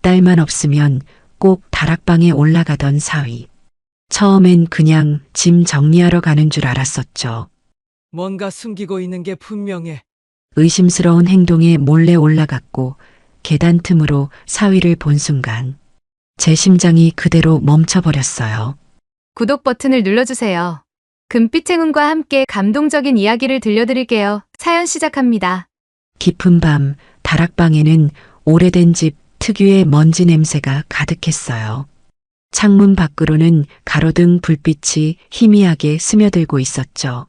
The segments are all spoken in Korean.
딸만 없으면 꼭 다락방에 올라가던 사위. 처음엔 그냥 짐 정리하러 가는 줄 알았었죠. 뭔가 숨기고 있는 게 분명해. 의심스러운 행동에 몰래 올라갔고 계단 틈으로 사위를 본 순간 제 심장이 그대로 멈춰버렸어요. 구독 버튼을 눌러주세요. 금빛 행운과 함께 감동적인 이야기를 들려드릴게요. 사연 시작합니다. 깊은 밤 다락방에는 오래된 집 특유의 먼지 냄새가 가득했어요. 창문 밖으로는 가로등 불빛이 희미하게 스며들고 있었죠.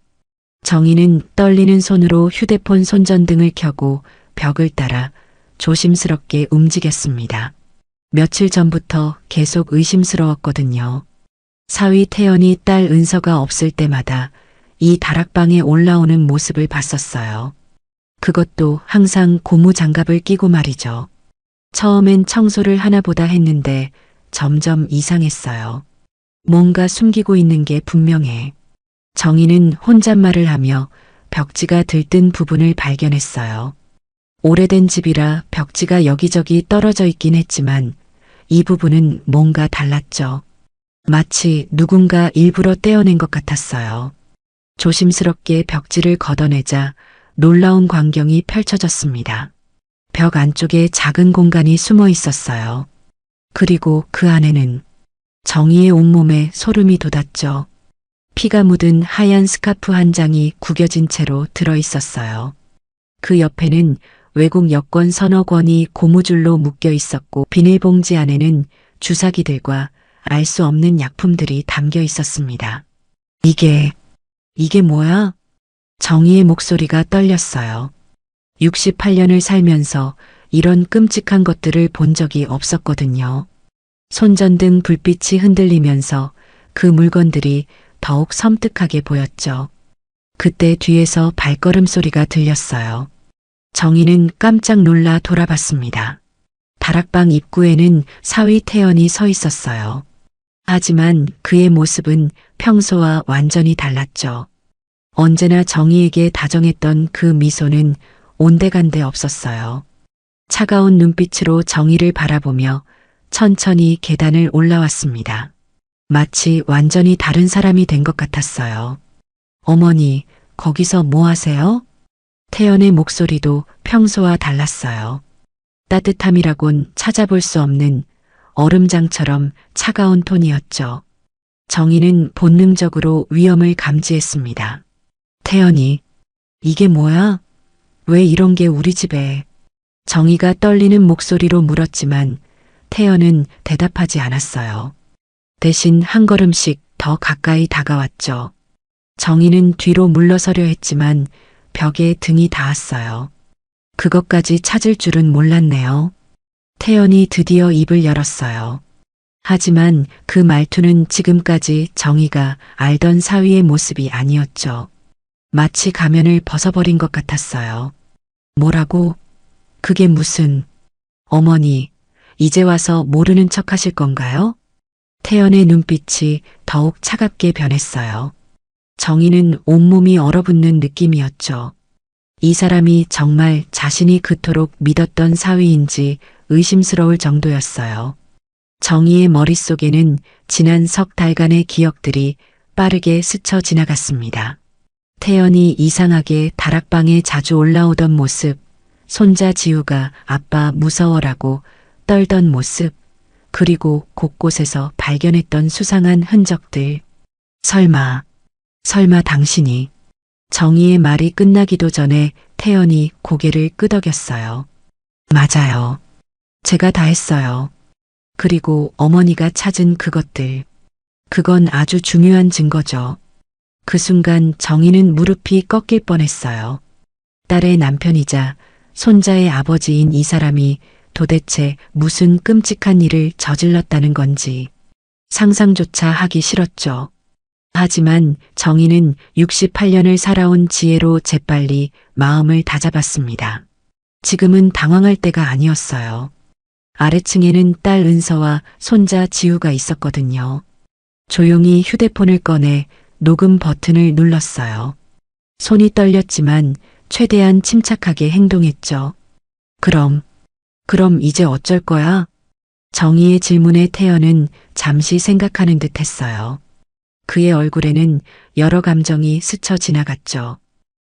정희는 떨리는 손으로 휴대폰 손전등을 켜고 벽을 따라 조심스럽게 움직였습니다. 며칠 전부터 계속 의심스러웠거든요. 사위 태연이 딸 은서가 없을 때마다 이 다락방에 올라오는 모습을 봤었어요. 그것도 항상 고무 장갑을 끼고 말이죠. 처음엔 청소를 하나보다 했는데 점점 이상했어요. 뭔가 숨기고 있는 게 분명해. 정희는 혼잣말을 하며 벽지가 들뜬 부분을 발견했어요. 오래된 집이라 벽지가 여기저기 떨어져 있긴 했지만 이 부분은 뭔가 달랐죠. 마치 누군가 일부러 떼어낸 것 같았어요. 조심스럽게 벽지를 걷어내자 놀라운 광경이 펼쳐졌습니다. 벽 안쪽에 작은 공간이 숨어 있었어요. 그리고 그 안에는 정희의 온몸에 소름이 돋았죠. 피가 묻은 하얀 스카프 한 장이 구겨진 채로 들어 있었어요. 그 옆에는 외국 여권 서너 권이 고무줄로 묶여 있었고 비닐봉지 안에는 주사기들과 알 수 없는 약품들이 담겨 있었습니다. 이게 뭐야? 정희의 목소리가 떨렸어요. 68년을 살면서 이런 끔찍한 것들을 본 적이 없었거든요. 손전등 불빛이 흔들리면서 그 물건들이 더욱 섬뜩하게 보였죠. 그때 뒤에서 발걸음 소리가 들렸어요. 정희는 깜짝 놀라 돌아봤습니다. 다락방 입구에는 사위 태연이 서 있었어요. 하지만 그의 모습은 평소와 완전히 달랐죠. 언제나 정희에게 다정했던 그 미소는 온데간데 없었어요. 차가운 눈빛으로 정희를 바라보며 천천히 계단을 올라왔습니다. 마치 완전히 다른 사람이 된 것 같았어요. 어머니, 거기서 뭐 하세요? 태연의 목소리도 평소와 달랐어요. 따뜻함이라곤 찾아볼 수 없는 얼음장처럼 차가운 톤이었죠. 정희는 본능적으로 위험을 감지했습니다. 태연이, 이게 뭐야? 왜 이런 게 우리 집에? 정희가 떨리는 목소리로 물었지만 태연은 대답하지 않았어요. 대신 한 걸음씩 더 가까이 다가왔죠. 정희는 뒤로 물러서려 했지만 벽에 등이 닿았어요. 그것까지 찾을 줄은 몰랐네요. 태연이 드디어 입을 열었어요. 하지만 그 말투는 지금까지 정희가 알던 사위의 모습이 아니었죠. 마치 가면을 벗어버린 것 같았어요. 뭐라고? 그게 무슨... 어머니, 이제 와서 모르는 척 하실 건가요? 태연의 눈빛이 더욱 차갑게 변했어요. 정희는 온몸이 얼어붙는 느낌이었죠. 이 사람이 정말 자신이 그토록 믿었던 사위인지 의심스러울 정도였어요. 정희의 머릿속에는 지난 석 달간의 기억들이 빠르게 스쳐 지나갔습니다. 태연이 이상하게 다락방에 자주 올라오던 모습, 손자 지우가 아빠 무서워라고 떨던 모습, 그리고 곳곳에서 발견했던 수상한 흔적들. 설마 당신이... 정희의 말이 끝나기도 전에 태연이 고개를 끄덕였어요. 맞아요. 제가 다 했어요. 그리고 어머니가 찾은 그것들. 그건 아주 중요한 증거죠. 그 순간 정희는 무릎이 꺾일 뻔했어요. 딸의 남편이자 손자의 아버지인 이 사람이 도대체 무슨 끔찍한 일을 저질렀다는 건지 상상조차 하기 싫었죠. 하지만 정희는 68년을 살아온 지혜로 재빨리 마음을 다잡았습니다. 지금은 당황할 때가 아니었어요. 아래층에는 딸 은서와 손자 지우가 있었거든요. 조용히 휴대폰을 꺼내 녹음 버튼을 눌렀어요. 손이 떨렸지만 최대한 침착하게 행동했죠. 그럼 이제 어쩔 거야? 정희의 질문에 태연은 잠시 생각하는 듯 했어요. 그의 얼굴에는 여러 감정이 스쳐 지나갔죠.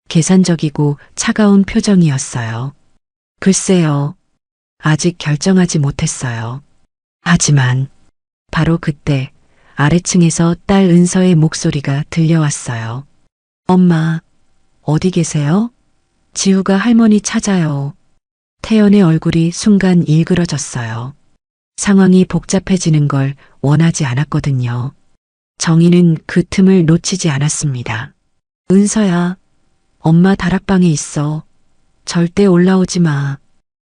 계산적이고 차가운 표정이었어요. 글쎄요. 아직 결정하지 못했어요. 하지만 바로 그때 아래층에서 딸 은서의 목소리가 들려왔어요. 엄마, 어디 계세요? 지우가 할머니 찾아요. 태연의 얼굴이 순간 일그러졌어요. 상황이 복잡해지는 걸 원하지 않았거든요. 정희는 그 틈을 놓치지 않았습니다. 은서야, 엄마 다락방에 있어. 절대 올라오지 마.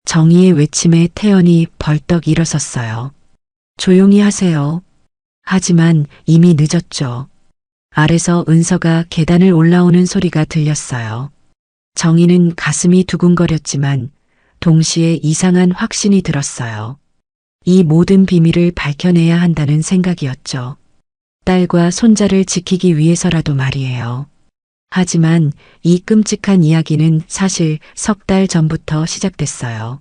정희의 외침에 태연이 벌떡 일어섰어요. 조용히 하세요. 하지만 이미 늦었죠. 아래서 은서가 계단을 올라오는 소리가 들렸어요. 정희는 가슴이 두근거렸지만 동시에 이상한 확신이 들었어요. 이 모든 비밀을 밝혀내야 한다는 생각이었죠. 딸과 손자를 지키기 위해서라도 말이에요. 하지만 이 끔찍한 이야기는 사실 석 달 전부터 시작됐어요.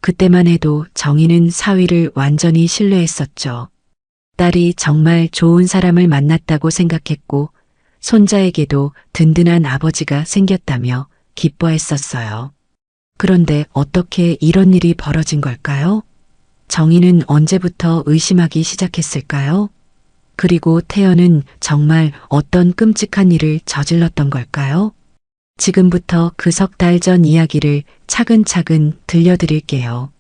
그때만 해도 정희는 사위를 완전히 신뢰했었죠. 딸이 정말 좋은 사람을 만났다고 생각했고 손자에게도 든든한 아버지가 생겼다며 기뻐했었어요. 그런데 어떻게 이런 일이 벌어진 걸까요? 정희는 언제부터 의심하기 시작했을까요? 그리고 태연은 정말 어떤 끔찍한 일을 저질렀던 걸까요? 지금부터 그 석 달 전 이야기를 차근차근 들려드릴게요.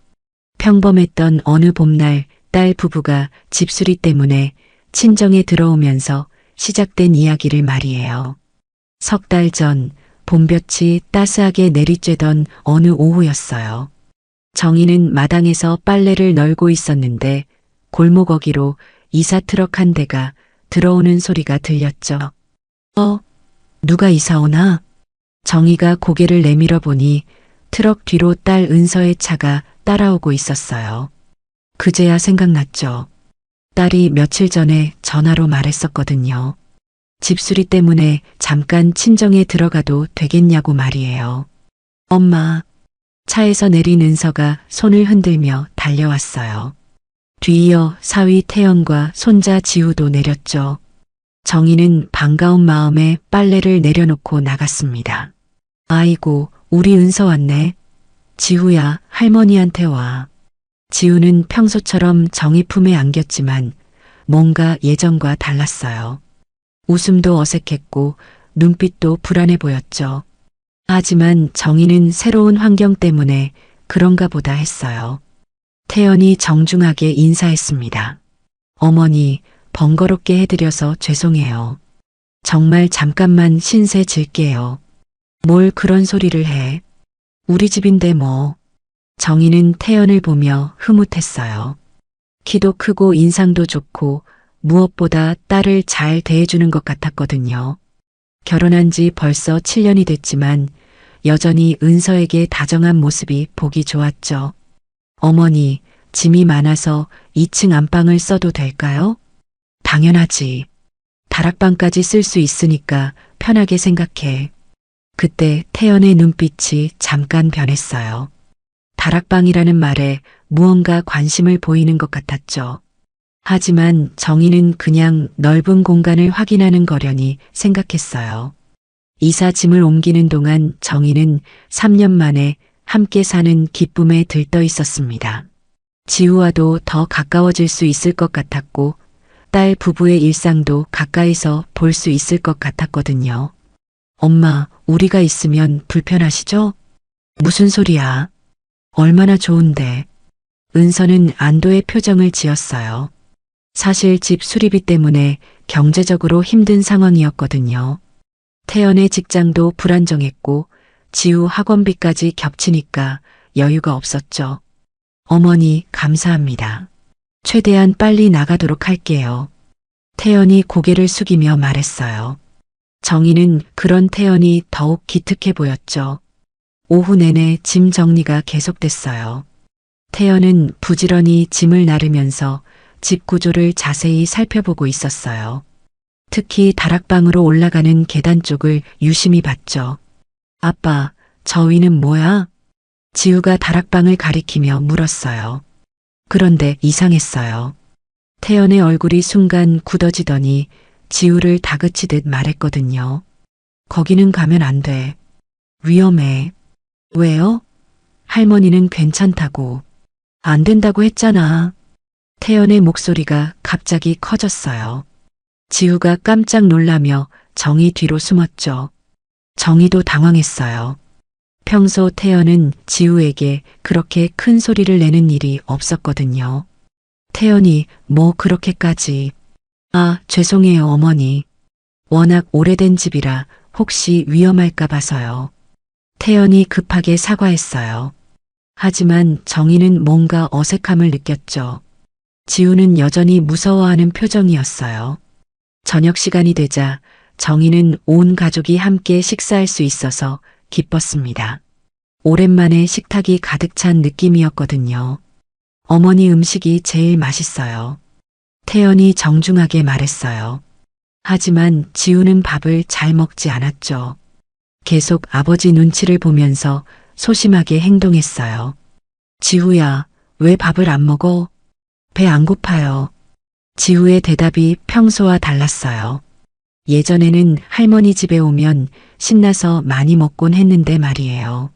평범했던 어느 봄날 딸 부부가 집수리 때문에 친정에 들어오면서 시작된 이야기를 말이에요. 석 달 전 봄볕이 따스하게 내리쬐던 어느 오후였어요. 정희는 마당에서 빨래를 널고 있었는데 골목 어귀로 이사 트럭 한 대가 들어오는 소리가 들렸죠. 누가 이사 오나? 정희가 고개를 내밀어 보니 트럭 뒤로 딸 은서의 차가 따라오고 있었어요. 그제야 생각났죠. 딸이 며칠 전에 전화로 말했었거든요. 집수리 때문에 잠깐 친정에 들어가도 되겠냐고 말이에요. 엄마, 차에서 내린 은서가 손을 흔들며 달려왔어요. 뒤이어 사위 태연과 손자 지우도 내렸죠. 정희는 반가운 마음에 빨래를 내려놓고 나갔습니다. 아이고, 우리 은서 왔네. 지우야, 할머니한테 와. 지우는 평소처럼 정희 품에 안겼지만 뭔가 예전과 달랐어요. 웃음도 어색했고 눈빛도 불안해 보였죠. 하지만 정희는 새로운 환경 때문에 그런가 보다 했어요. 태연이 정중하게 인사했습니다. 어머니, 번거롭게 해드려서 죄송해요. 정말 잠깐만 신세 질게요. 뭘 그런 소리를 해. 우리 집인데 뭐. 정희는 태연을 보며 흐뭇했어요. 키도 크고 인상도 좋고 무엇보다 딸을 잘 대해주는 것 같았거든요. 결혼한 지 벌써 7년이 됐지만 여전히 은서에게 다정한 모습이 보기 좋았죠. 어머니, 짐이 많아서 2층 안방을 써도 될까요? 당연하지. 다락방까지 쓸 수 있으니까 편하게 생각해. 그때 태연의 눈빛이 잠깐 변했어요. 다락방이라는 말에 무언가 관심을 보이는 것 같았죠. 하지만 정희는 그냥 넓은 공간을 확인하는 거려니 생각했어요. 이사 짐을 옮기는 동안 정희는 3년 만에 함께 사는 기쁨에 들떠 있었습니다. 지우와도 더 가까워질 수 있을 것 같았고 딸 부부의 일상도 가까이서 볼 수 있을 것 같았거든요. 엄마, 우리가 있으면 불편하시죠? 무슨 소리야? 얼마나 좋은데. 은서는 안도의 표정을 지었어요. 사실 집 수리비 때문에 경제적으로 힘든 상황이었거든요. 태연의 직장도 불안정했고 지우 학원비까지 겹치니까 여유가 없었죠. 어머니, 감사합니다. 최대한 빨리 나가도록 할게요. 태연이 고개를 숙이며 말했어요. 정희는 그런 태연이 더욱 기특해 보였죠. 오후 내내 짐 정리가 계속됐어요. 태연은 부지런히 짐을 나르면서 집 구조를 자세히 살펴보고 있었어요. 특히 다락방으로 올라가는 계단 쪽을 유심히 봤죠. 아빠, 저 위는 뭐야? 지우가 다락방을 가리키며 물었어요. 그런데 이상했어요. 태연의 얼굴이 순간 굳어지더니 지우를 다그치듯 말했거든요. 거기는 가면 안 돼. 위험해. 왜요? 할머니는 괜찮다고. 안 된다고 했잖아. 태연의 목소리가 갑자기 커졌어요. 지우가 깜짝 놀라며 정희 뒤로 숨었죠. 정희도 당황했어요. 평소 태연은 지우에게 그렇게 큰 소리를 내는 일이 없었거든요. 태연이 뭐 그렇게까지. 아, 죄송해요, 어머니. 워낙 오래된 집이라 혹시 위험할까 봐서요. 태연이 급하게 사과했어요. 하지만 정희는 뭔가 어색함을 느꼈죠. 지우는 여전히 무서워하는 표정이었어요. 저녁 시간이 되자 정희는 온 가족이 함께 식사할 수 있어서 기뻤습니다. 오랜만에 식탁이 가득 찬 느낌이었거든요. 어머니 음식이 제일 맛있어요. 태연이 정중하게 말했어요. 하지만 지우는 밥을 잘 먹지 않았죠. 계속 아버지 눈치를 보면서 소심하게 행동했어요. 지우야, 왜 밥을 안 먹어? 배 안 고파요. 지우의 대답이 평소와 달랐어요. 예전에는 할머니 집에 오면 신나서 많이 먹곤 했는데 말이에요.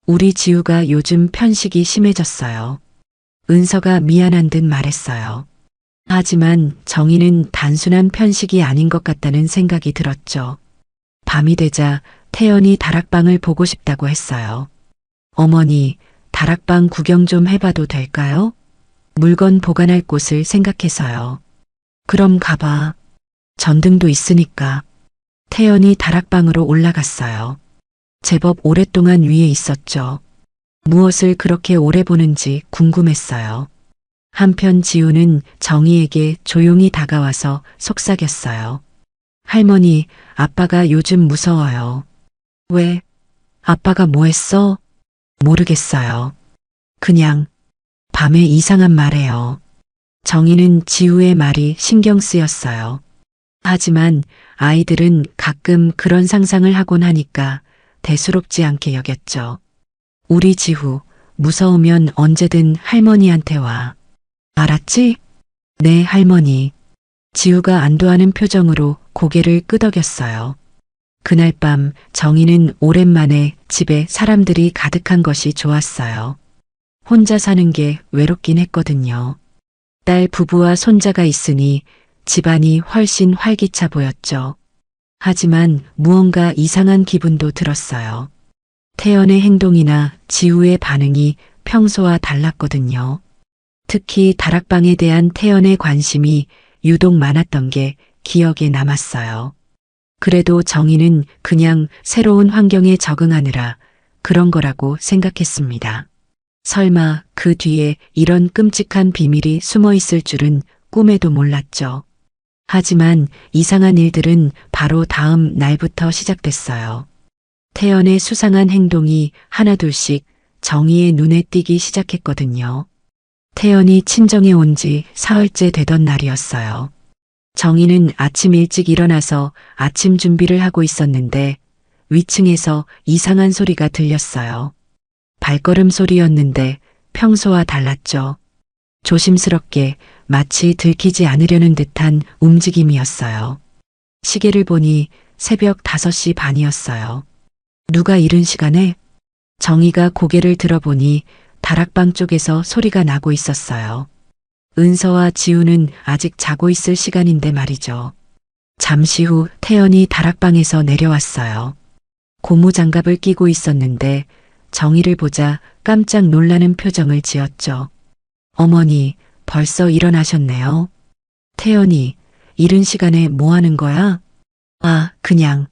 우리 지우가 요즘 편식이 심해졌어요. 은서가 미안한 듯 말했어요. 하지만 정희는 단순한 편식이 아닌 것 같다는 생각이 들었죠. 밤이 되자 태연이 다락방을 보고 싶다고 했어요. 어머니, 다락방 구경 좀 해봐도 될까요? 물건 보관할 곳을 생각해서요. 그럼 가봐. 전등도 있으니까. 태연이 다락방으로 올라갔어요. 제법 오랫동안 위에 있었죠. 무엇을 그렇게 오래 보는지 궁금했어요. 한편 지우는 정희에게 조용히 다가와서 속삭였어요. 할머니, 아빠가 요즘 무서워요. 왜? 아빠가 뭐 했어? 모르겠어요. 그냥 밤에 이상한 말해요. 정희는 지우의 말이 신경 쓰였어요. 하지만 아이들은 가끔 그런 상상을 하곤 하니까 대수롭지 않게 여겼죠. 우리 지우, 무서우면 언제든 할머니한테 와. 알았지? 네, 할머니. 지우가 안도하는 표정으로 고개를 끄덕였어요. 그날 밤 정희는 오랜만에 집에 사람들이 가득한 것이 좋았어요. 혼자 사는 게 외롭긴 했거든요. 딸 부부와 손자가 있으니 집안이 훨씬 활기차 보였죠. 하지만 무언가 이상한 기분도 들었어요. 태연의 행동이나 지우의 반응이 평소와 달랐거든요. 특히 다락방에 대한 태연의 관심이 유독 많았던 게 기억에 남았어요. 그래도 정희는 그냥 새로운 환경에 적응하느라 그런 거라고 생각했습니다. 설마 그 뒤에 이런 끔찍한 비밀이 숨어 있을 줄은 꿈에도 몰랐죠. 하지만 이상한 일들은 바로 다음 날부터 시작됐어요. 태연의 수상한 행동이 하나둘씩 정희의 눈에 띄기 시작했거든요. 태연이 친정에 온 지 사흘째 되던 날이었어요. 정희는 아침 일찍 일어나서 아침 준비를 하고 있었는데 위층에서 이상한 소리가 들렸어요. 발걸음 소리였는데 평소와 달랐죠. 조심스럽게 마치 들키지 않으려는 듯한 움직임이었어요. 시계를 보니 새벽 5시 반이었어요. 누가 이른 시간에? 정희가 고개를 들어보니 다락방 쪽에서 소리가 나고 있었어요. 은서와 지우는 아직 자고 있을 시간인데 말이죠. 잠시 후 태연이 다락방에서 내려왔어요. 고무장갑을 끼고 있었는데 정희를 보자 깜짝 놀라는 표정을 지었죠. 어머니, 벌써 일어나셨네요. 태연이, 이른 시간에 뭐 하는 거야? 아, 그냥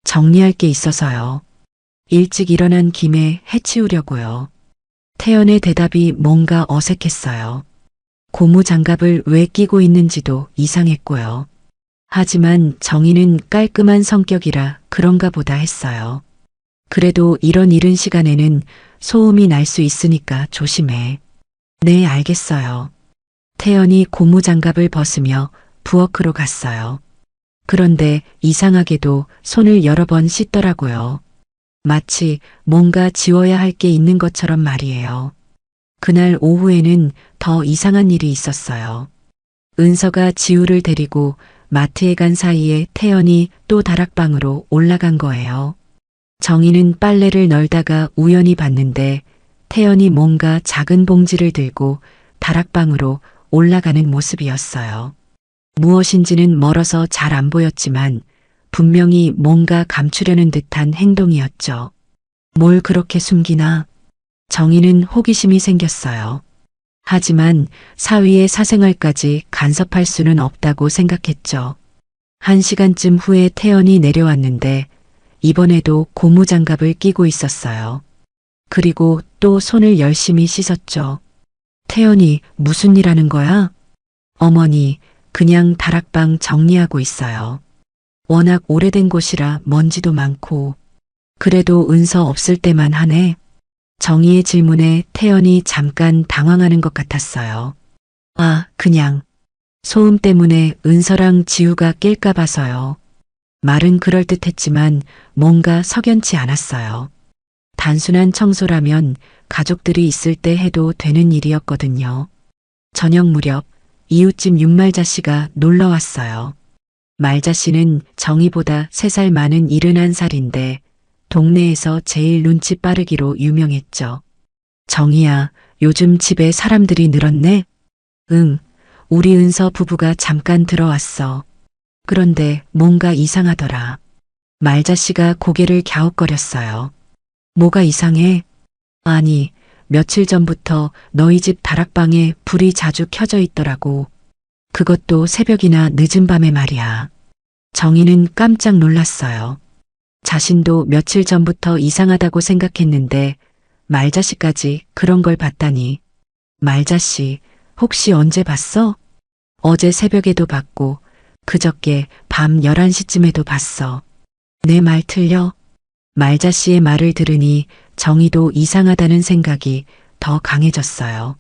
정리할 게 있어서요. 일찍 일어난 김에 해치우려고요. 태연의 대답이 뭔가 어색했어요. 고무장갑을 왜 끼고 있는지도 이상했고요. 하지만 정희는 깔끔한 성격이라 그런가 보다 했어요. 그래도 이런 이른 시간에는 소음이 날 수 있으니까 조심해. 네, 알겠어요. 태연이 고무장갑을 벗으며 부엌으로 갔어요. 그런데 이상하게도 손을 여러 번 씻더라고요. 마치 뭔가 지워야 할 게 있는 것처럼 말이에요. 그날 오후에는 더 이상한 일이 있었어요. 은서가 지우를 데리고 마트에 간 사이에 태연이 또 다락방으로 올라간 거예요. 정희는 빨래를 널다가 우연히 봤는데 태연이 뭔가 작은 봉지를 들고 다락방으로 올라가는 모습이었어요. 무엇인지는 멀어서 잘 안 보였지만 분명히 뭔가 감추려는 듯한 행동이었죠. 뭘 그렇게 숨기나? 정희는 호기심이 생겼어요. 하지만 사위의 사생활까지 간섭할 수는 없다고 생각했죠. 1시간쯤 후에 태연이 내려왔는데 이번에도 고무장갑을 끼고 있었어요. 그리고 또 손을 열심히 씻었죠. 태연이 무슨 일 하는 거야? 어머니, 그냥 다락방 정리하고 있어요. 워낙 오래된 곳이라 먼지도 많고. 그래도 은서 없을 때만 하네. 정희의 질문에 태연이 잠깐 당황하는 것 같았어요. 아, 그냥. 소음 때문에 은서랑 지우가 낄까 봐서요. 말은 그럴듯했지만 뭔가 석연치 않았어요. 단순한 청소라면 가족들이 있을 때 해도 되는 일이었거든요. 저녁 무렵 이웃집 윤말자 씨가 놀러 왔어요. 말자 씨는 정희보다 3살 많은 71살인데 동네에서 제일 눈치 빠르기로 유명했죠. 정희야, 요즘 집에 사람들이 늘었네? 응, 우리 은서 부부가 잠깐 들어왔어. 그런데 뭔가 이상하더라. 말자 씨가 고개를 갸웃거렸어요. 뭐가 이상해? 아니, 며칠 전부터 너희 집 다락방에 불이 자주 켜져 있더라고. 그것도 새벽이나 늦은 밤에 말이야. 정희는 깜짝 놀랐어요. 자신도 며칠 전부터 이상하다고 생각했는데 말자씨까지 그런 걸 봤다니. 말자씨, 혹시 언제 봤어? 어제 새벽에도 봤고 그저께 밤 11시쯤에도 봤어. 내 말 틀려? 말자씨의 말을 들으니 정희도 이상하다는 생각이 더 강해졌어요.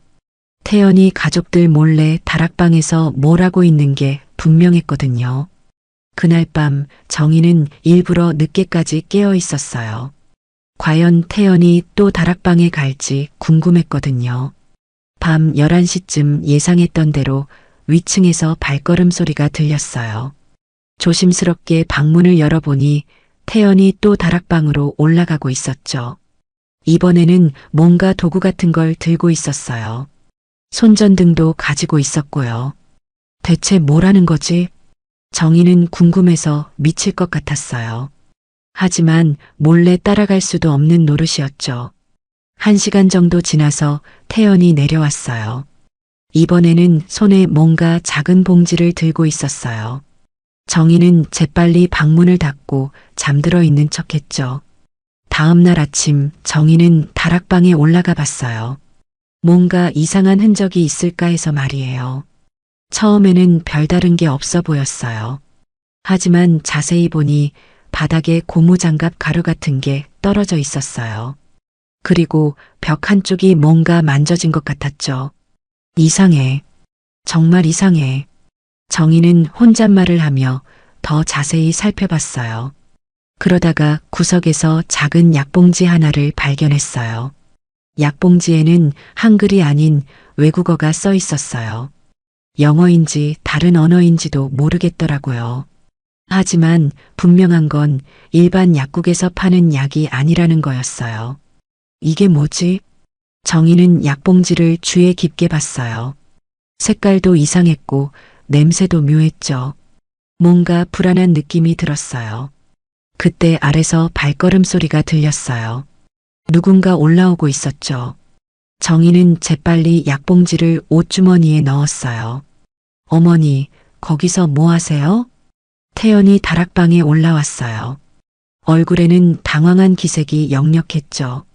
태연이 가족들 몰래 다락방에서 뭘 하고 있는 게 분명했거든요. 그날 밤 정희는 일부러 늦게까지 깨어 있었어요. 과연 태연이 또 다락방에 갈지 궁금했거든요. 밤 11시쯤 예상했던 대로 위층에서 발걸음 소리가 들렸어요. 조심스럽게 방문을 열어보니 태연이 또 다락방으로 올라가고 있었죠. 이번에는 뭔가 도구 같은 걸 들고 있었어요. 손전등도 가지고 있었고요. 대체 뭘 하는 거지? 정희는 궁금해서 미칠 것 같았어요. 하지만 몰래 따라갈 수도 없는 노릇이었죠. 1시간 정도 지나서 태연이 내려왔어요. 이번에는 손에 뭔가 작은 봉지를 들고 있었어요. 정희는 재빨리 방문을 닫고 잠들어 있는 척했죠. 다음 날 아침 정희는 다락방에 올라가 봤어요. 뭔가 이상한 흔적이 있을까 해서 말이에요. 처음에는 별다른 게 없어 보였어요. 하지만 자세히 보니 바닥에 고무장갑 가루 같은 게 떨어져 있었어요. 그리고 벽 한쪽이 뭔가 만져진 것 같았죠. 이상해. 정말 이상해. 정희는 혼잣말을 하며 더 자세히 살펴봤어요. 그러다가 구석에서 작은 약봉지 하나를 발견했어요. 약봉지에는 한글이 아닌 외국어가 써 있었어요. 영어인지 다른 언어인지도 모르겠더라고요. 하지만 분명한 건 일반 약국에서 파는 약이 아니라는 거였어요. 이게 뭐지? 정희는 약봉지를 주의 깊게 봤어요. 색깔도 이상했고 냄새도 묘했죠. 뭔가 불안한 느낌이 들었어요. 그때 아래서 발걸음 소리가 들렸어요. 누군가 올라오고 있었죠. 정희는 재빨리 약봉지를 옷주머니에 넣었어요. 어머니, 거기서 뭐 하세요? 태연이 다락방에 올라왔어요. 얼굴에는 당황한 기색이 역력했죠.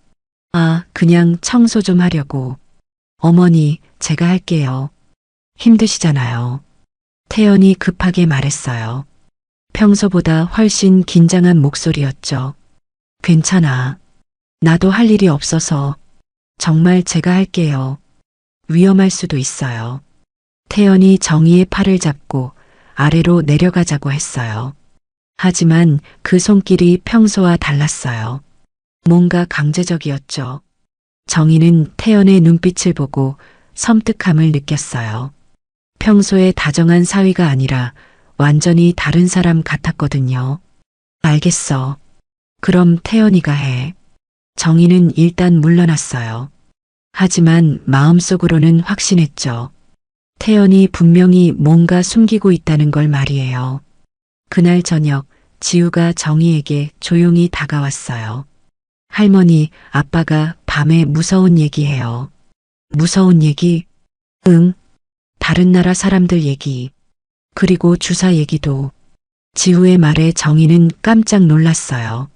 아, 그냥 청소 좀 하려고. 어머니, 제가 할게요. 힘드시잖아요. 태연이 급하게 말했어요. 평소보다 훨씬 긴장한 목소리였죠. 괜찮아. 나도 할 일이 없어서. 정말 제가 할게요. 위험할 수도 있어요. 태연이 정희의 팔을 잡고 아래로 내려가자고 했어요. 하지만 그 손길이 평소와 달랐어요. 뭔가 강제적이었죠. 정희는 태연의 눈빛을 보고 섬뜩함을 느꼈어요. 평소에 다정한 사위가 아니라 완전히 다른 사람 같았거든요. 알겠어. 그럼 태연이가 해. 정희는 일단 물러났어요. 하지만 마음속으로는 확신했죠. 태연이 분명히 뭔가 숨기고 있다는 걸 말이에요. 그날 저녁 지우가 정희에게 조용히 다가왔어요. 할머니, 아빠가 밤에 무서운 얘기해요. 무서운 얘기? 응. 다른 나라 사람들 얘기. 그리고 주사 얘기도. 지우의 말에 정희는 깜짝 놀랐어요.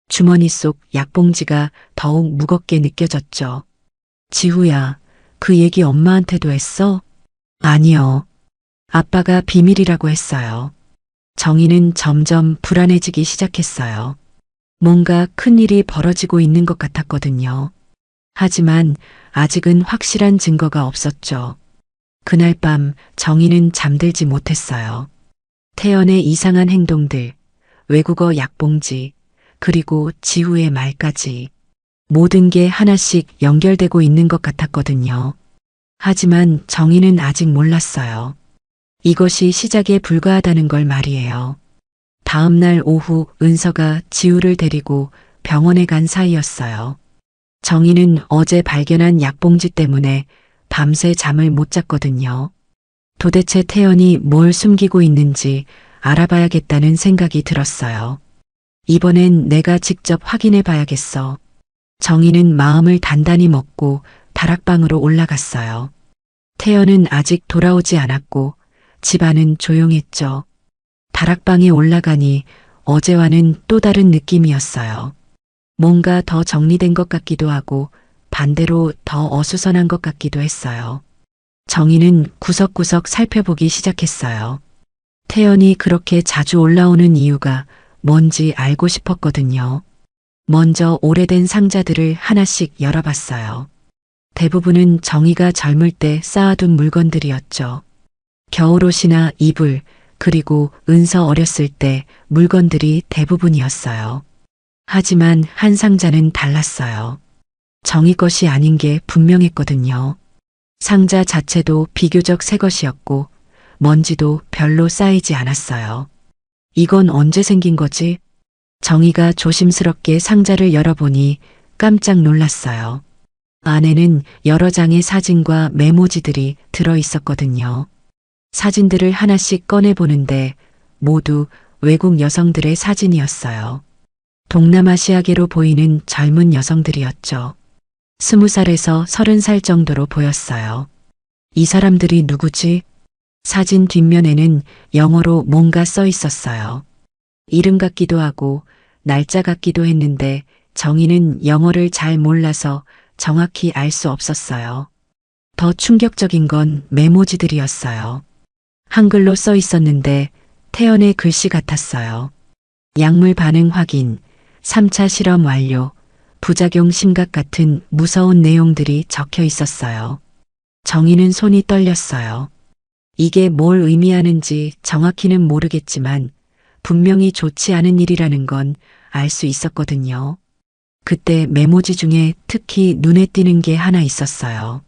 주머니 속 약봉지가 더욱 무겁게 느껴졌죠. 지우야, 그 얘기 엄마한테도 했어? 아니요. 아빠가 비밀이라고 했어요. 정희는 점점 불안해지기 시작했어요. 뭔가 큰일이 벌어지고 있는 것 같았거든요. 하지만 아직은 확실한 증거가 없었죠. 그날 밤 정희는 잠들지 못했어요. 태연의 이상한 행동들, 외국어 약봉지, 그리고 지우의 말까지 모든 게 하나씩 연결되고 있는 것 같았거든요. 하지만 정희는 아직 몰랐어요. 이것이 시작에 불과하다는 걸 말이에요. 다음 날 오후 은서가 지우를 데리고 병원에 간 사이였어요. 정희는 어제 발견한 약봉지 때문에 밤새 잠을 못 잤거든요. 도대체 태연이 뭘 숨기고 있는지 알아봐야겠다는 생각이 들었어요. 이번엔 내가 직접 확인해 봐야겠어. 정희는 마음을 단단히 먹고 다락방으로 올라갔어요. 태연은 아직 돌아오지 않았고 집안은 조용했죠. 다락방에 올라가니 어제와는 또 다른 느낌이었어요. 뭔가 더 정리된 것 같기도 하고 반대로 더 어수선한 것 같기도 했어요. 정희는 구석구석 살펴보기 시작했어요. 태연이 그렇게 자주 올라오는 이유가 뭔지 알고 싶었거든요. 먼저 오래된 상자들을 하나씩 열어봤어요. 대부분은 정희가 젊을 때 쌓아둔 물건들이었죠. 겨울옷이나 이불, 그리고 은서 어렸을 때 물건들이 대부분이었어요. 하지만 한 상자는 달랐어요. 정희 것이 아닌 게 분명했거든요. 상자 자체도 비교적 새 것이었고 먼지도 별로 쌓이지 않았어요. 이건 언제 생긴 거지? 정희가 조심스럽게 상자를 열어보니 깜짝 놀랐어요. 안에는 여러 장의 사진과 메모지들이 들어 있었거든요. 사진들을 하나씩 꺼내보는데 모두 외국 여성들의 사진이었어요. 동남아시아계로 보이는 젊은 여성들이었죠. 20살에서 30살 정도로 보였어요. 이 사람들이 누구지? 사진 뒷면에는 영어로 뭔가 써 있었어요. 이름 같기도 하고 날짜 같기도 했는데 정희는 영어를 잘 몰라서 정확히 알 수 없었어요. 더 충격적인 건 메모지들이었어요. 한글로 써 있었는데 태연의 글씨 같았어요. 약물 반응 확인, 3차 실험 완료, 부작용 심각 같은 무서운 내용들이 적혀 있었어요. 정희는 손이 떨렸어요. 이게 뭘 의미하는지 정확히는 모르겠지만 분명히 좋지 않은 일이라는 건 알 수 있었거든요. 그때 메모지 중에 특히 눈에 띄는 게 하나 있었어요.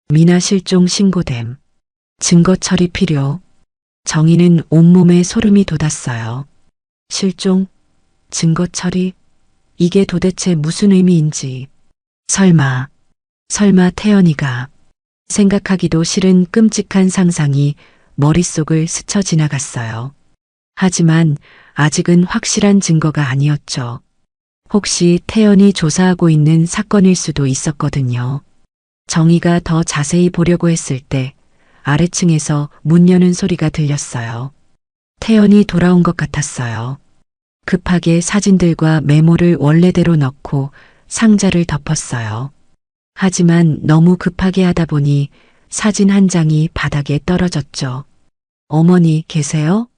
미나 실종 신고됨. 증거 처리 필요. 정희는 온몸에 소름이 돋았어요. 실종? 증거 처리? 이게 도대체 무슨 의미인지. 설마 태연이가. 생각하기도 싫은 끔찍한 상상이 머릿속을 스쳐 지나갔어요. 하지만 아직은 확실한 증거가 아니었죠. 혹시 태연이 조사하고 있는 사건일 수도 있었거든요. 정희가 더 자세히 보려고 했을 때 아래층에서 문 여는 소리가 들렸어요. 태연이 돌아온 것 같았어요. 급하게 사진들과 메모를 원래대로 넣고 상자를 덮었어요. 하지만 너무 급하게 하다 보니 사진 한 장이 바닥에 떨어졌죠. 어머니 계세요?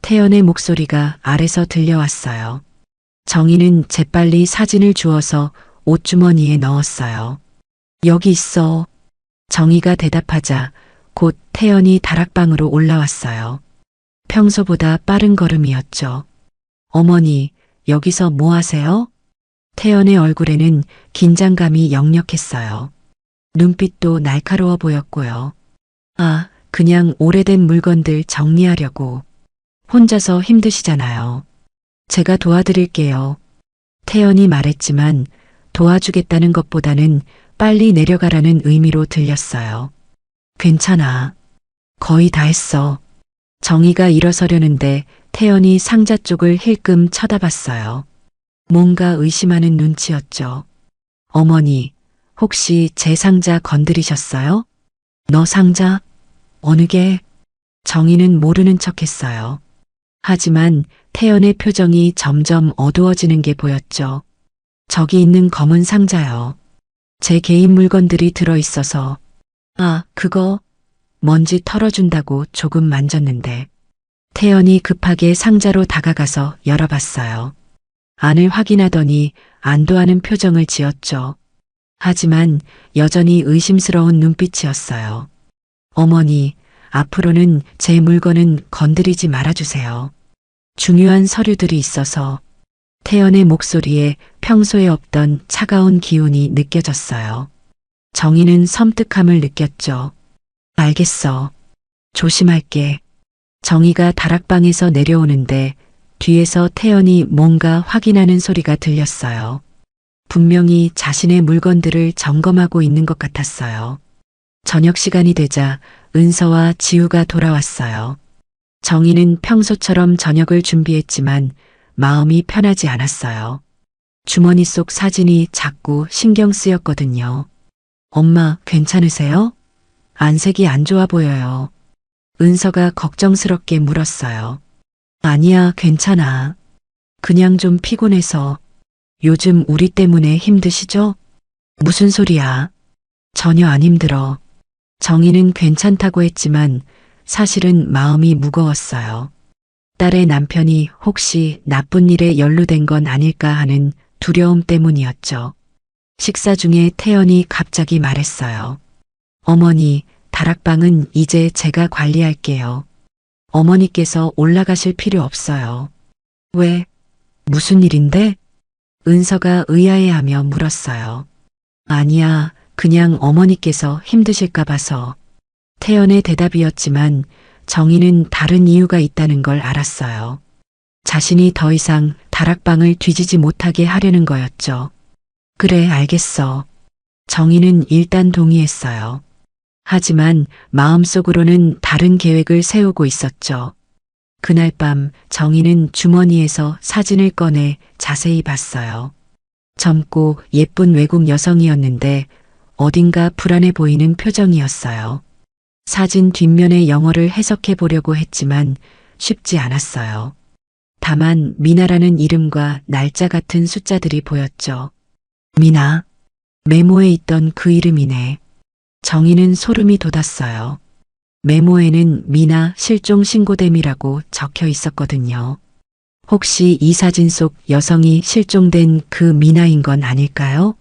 태연의 목소리가 아래서 들려왔어요. 정희는 재빨리 사진을 주워서 옷주머니에 넣었어요. 여기 있어. 정희가 대답하자 곧 태연이 다락방으로 올라왔어요. 평소보다 빠른 걸음이었죠. 어머니, 여기서 뭐 하세요? 태연의 얼굴에는 긴장감이 역력했어요. 눈빛도 날카로워 보였고요. 아, 그냥 오래된 물건들 정리하려고. 혼자서 힘드시잖아요. 제가 도와드릴게요. 태연이 말했지만 도와주겠다는 것보다는 빨리 내려가라는 의미로 들렸어요. 괜찮아. 거의 다 했어. 정희가 일어서려는데 태연이 상자 쪽을 힐끔 쳐다봤어요. 뭔가 의심하는 눈치였죠. 어머니, 혹시 제 상자 건드리셨어요? 너 상자? 어느 게? 정희는 모르는 척했어요. 하지만 태연의 표정이 점점 어두워지는 게 보였죠. 저기 있는 검은 상자요. 제 개인 물건들이 들어있어서. 아, 그거 먼지 털어준다고 조금 만졌는데. 태연이 급하게 상자로 다가가서 열어봤어요. 안을 확인하더니 안도하는 표정을 지었죠. 하지만 여전히 의심스러운 눈빛이었어요. 어머니, 앞으로는 제 물건은 건드리지 말아주세요. 중요한 서류들이 있어서. 태연의 목소리에 평소에 없던 차가운 기운이 느껴졌어요. 정희는 섬뜩함을 느꼈죠. 알겠어. 조심할게. 정희가 다락방에서 내려오는데 뒤에서 태연이 뭔가 확인하는 소리가 들렸어요. 분명히 자신의 물건들을 점검하고 있는 것 같았어요. 저녁 시간이 되자 은서와 지우가 돌아왔어요. 정희는 평소처럼 저녁을 준비했지만 마음이 편하지 않았어요. 주머니 속 사진이 자꾸 신경 쓰였거든요. 엄마, 괜찮으세요? 안색이 안 좋아 보여요. 은서가 걱정스럽게 물었어요. 아니야, 괜찮아. 그냥 좀 피곤해서. 요즘 우리 때문에 힘드시죠? 무슨 소리야? 전혀 안 힘들어. 정희는 괜찮다고 했지만 사실은 마음이 무거웠어요. 딸의 남편이 혹시 나쁜 일에 연루된 건 아닐까 하는 두려움 때문이었죠. 식사 중에 태연이 갑자기 말했어요. 어머니, 다락방은 이제 제가 관리할게요. 어머니께서 올라가실 필요 없어요. 왜? 무슨 일인데? 은서가 의아해하며 물었어요. 아니야, 그냥 어머니께서 힘드실까 봐서. 태연의 대답이었지만 정희는 다른 이유가 있다는 걸 알았어요. 자신이 더 이상 다락방을 뒤지지 못하게 하려는 거였죠. 그래, 알겠어. 정희는 일단 동의했어요. 하지만 마음속으로는 다른 계획을 세우고 있었죠. 그날 밤 정희는 주머니에서 사진을 꺼내 자세히 봤어요. 젊고 예쁜 외국 여성이었는데 어딘가 불안해 보이는 표정이었어요. 사진 뒷면의 영어를 해석해 보려고 했지만 쉽지 않았어요. 다만 미나라는 이름과 날짜 같은 숫자들이 보였죠. 미나, 메모에 있던 그 이름이네. 정희는 소름이 돋았어요. 메모에는 미나 실종 신고됨이라고 적혀 있었거든요. 혹시 이 사진 속 여성이 실종된 그 미나인 건 아닐까요?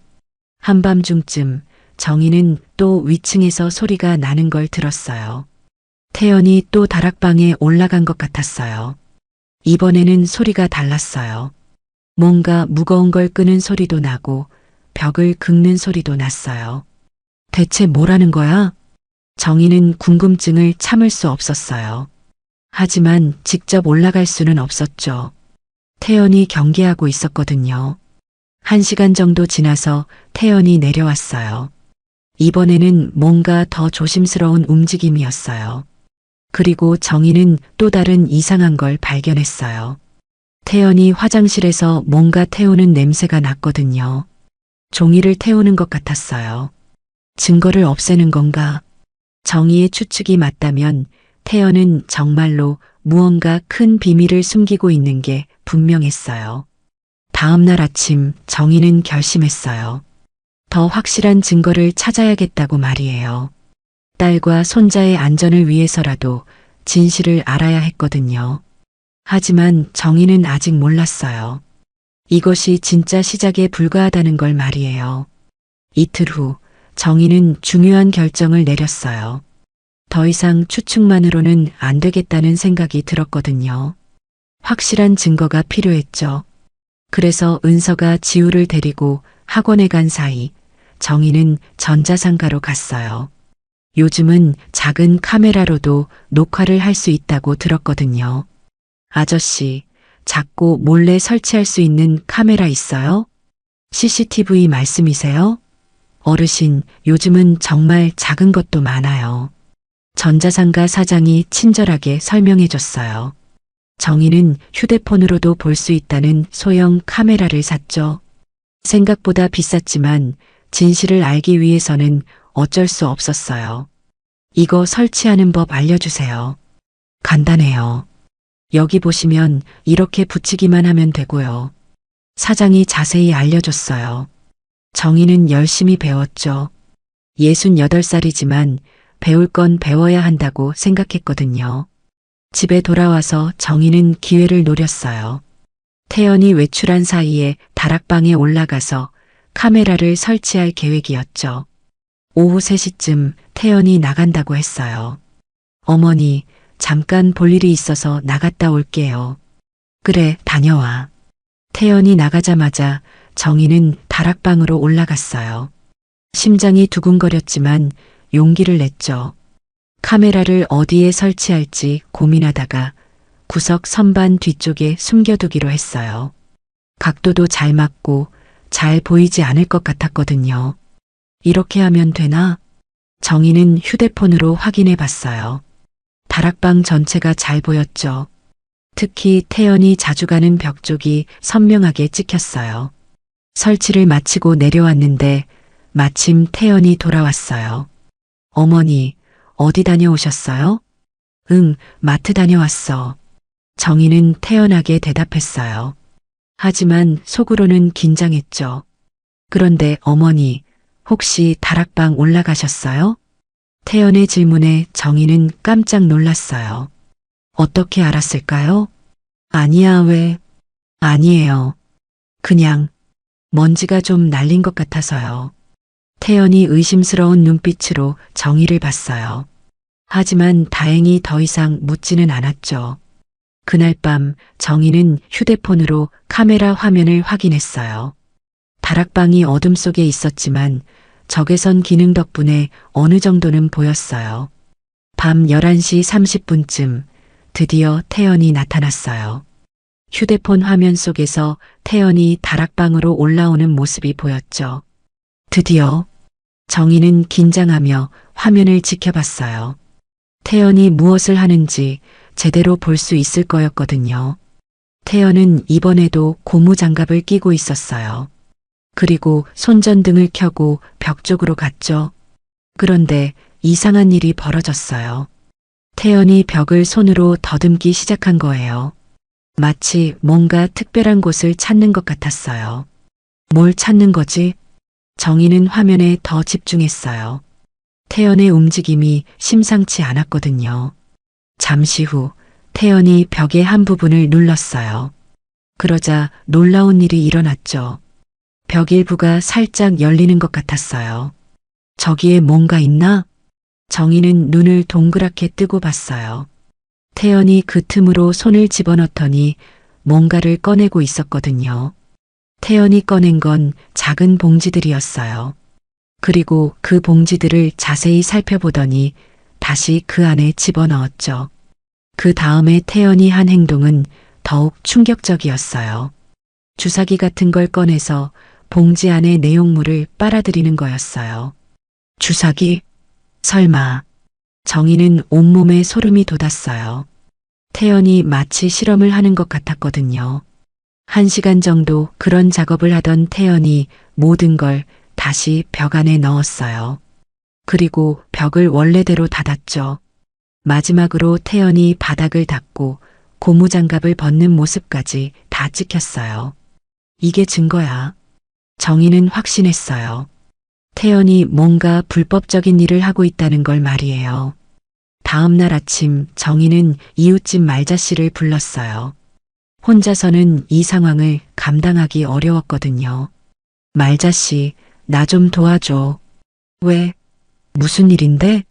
한밤중쯤 정희는 또 위층에서 소리가 나는 걸 들었어요. 태연이 또 다락방에 올라간 것 같았어요. 이번에는 소리가 달랐어요. 뭔가 무거운 걸 끄는 소리도 나고 벽을 긁는 소리도 났어요. 대체 뭐라는 거야? 정희는 궁금증을 참을 수 없었어요. 하지만 직접 올라갈 수는 없었죠. 태연이 경계하고 있었거든요. 1시간 정도 지나서 태연이 내려왔어요. 이번에는 뭔가 더 조심스러운 움직임이었어요. 그리고 정희는 또 다른 이상한 걸 발견했어요. 태연이 화장실에서 뭔가 태우는 냄새가 났거든요. 종이를 태우는 것 같았어요. 증거를 없애는 건가? 정희의 추측이 맞다면 태연은 정말로 무언가 큰 비밀을 숨기고 있는 게 분명했어요. 다음 날 아침 정희는 결심했어요. 더 확실한 증거를 찾아야겠다고 말이에요. 딸과 손자의 안전을 위해서라도 진실을 알아야 했거든요. 하지만 정희는 아직 몰랐어요. 이것이 진짜 시작에 불과하다는 걸 말이에요. 이틀 후 정희는 중요한 결정을 내렸어요. 더 이상 추측만으로는 안 되겠다는 생각이 들었거든요. 확실한 증거가 필요했죠. 그래서 은서가 지우를 데리고 학원에 간 사이 정희는 전자상가로 갔어요. 요즘은 작은 카메라로도 녹화를 할 수 있다고 들었거든요. 아저씨, 작고 몰래 설치할 수 있는 카메라 있어요? CCTV 말씀이세요? 어르신, 요즘은 정말 작은 것도 많아요. 전자상가 사장이 친절하게 설명해 줬어요. 정희는 휴대폰으로도 볼 수 있다는 소형 카메라를 샀죠. 생각보다 비쌌지만 진실을 알기 위해서는 어쩔 수 없었어요. 이거 설치하는 법 알려주세요. 간단해요. 여기 보시면 이렇게 붙이기만 하면 되고요. 사장이 자세히 알려줬어요. 정희는 열심히 배웠죠. 68살이지만 배울 건 배워야 한다고 생각했거든요. 집에 돌아와서 정희는 기회를 노렸어요. 태연이 외출한 사이에 다락방에 올라가서 카메라를 설치할 계획이었죠. 오후 3시쯤 태연이 나간다고 했어요. 어머니, 잠깐 볼 일이 있어서 나갔다 올게요. 그래, 다녀와. 태연이 나가자마자 정희는 다락방으로 올라갔어요. 심장이 두근거렸지만 용기를 냈죠. 카메라를 어디에 설치할지 고민하다가 구석 선반 뒤쪽에 숨겨두기로 했어요. 각도도 잘 맞고 잘 보이지 않을 것 같았거든요. 이렇게 하면 되나? 정희는 휴대폰으로 확인해 봤어요. 다락방 전체가 잘 보였죠. 특히 태연이 자주 가는 벽 쪽이 선명하게 찍혔어요. 설치를 마치고 내려왔는데 마침 태연이 돌아왔어요. 어머니, 어디 다녀오셨어요? 응, 마트 다녀왔어. 정희는 태연하게 대답했어요. 하지만 속으로는 긴장했죠. 그런데 어머니, 혹시 다락방 올라가셨어요? 태연의 질문에 정희는 깜짝 놀랐어요. 어떻게 알았을까요? 아니야, 왜? 아니에요. 그냥 먼지가 좀 날린 것 같아서요. 태연이 의심스러운 눈빛으로 정희를 봤어요. 하지만 다행히 더 이상 묻지는 않았죠. 그날 밤 정희는 휴대폰으로 카메라 화면을 확인했어요. 다락방이 어둠 속에 있었지만 적외선 기능 덕분에 어느 정도는 보였어요. 밤 11시 30분쯤 드디어 태연이 나타났어요. 휴대폰 화면 속에서 태연이 다락방으로 올라오는 모습이 보였죠. 드디어 정희는 긴장하며 화면을 지켜봤어요. 태연이 무엇을 하는지 제대로 볼 수 있을 거였거든요. 태연은 이번에도 고무장갑을 끼고 있었어요. 그리고 손전등을 켜고 벽 쪽으로 갔죠. 그런데 이상한 일이 벌어졌어요. 태연이 벽을 손으로 더듬기 시작한 거예요. 마치 뭔가 특별한 곳을 찾는 것 같았어요. 뭘 찾는 거지? 정희는 화면에 더 집중했어요. 태연의 움직임이 심상치 않았거든요. 잠시 후 태연이 벽의 한 부분을 눌렀어요. 그러자 놀라운 일이 일어났죠. 벽 일부가 살짝 열리는 것 같았어요. 저기에 뭔가 있나? 정희는 눈을 동그랗게 뜨고 봤어요. 태연이 그 틈으로 손을 집어넣더니 뭔가를 꺼내고 있었거든요. 태연이 꺼낸 건 작은 봉지들이었어요. 그리고 그 봉지들을 자세히 살펴보더니 다시 그 안에 집어넣었죠. 그 다음에 태연이 한 행동은 더욱 충격적이었어요. 주사기 같은 걸 꺼내서 봉지 안의 내용물을 빨아들이는 거였어요. 주사기? 설마. 정희는 온몸에 소름이 돋았어요. 태연이 마치 실험을 하는 것 같았거든요. 1시간 정도 그런 작업을 하던 태연이 모든 걸 다시 벽 안에 넣었어요. 그리고 벽을 원래대로 닫았죠. 마지막으로 태연이 바닥을 닦고 고무장갑을 벗는 모습까지 다 찍혔어요. 이게 증거야. 정희는 확신했어요. 태연이 뭔가 불법적인 일을 하고 있다는 걸 말이에요. 다음 날 아침 정희는 이웃집 말자 씨를 불렀어요. 혼자서는 이 상황을 감당하기 어려웠거든요. 말자 씨, 나 좀 도와줘. 왜? 무슨 일인데?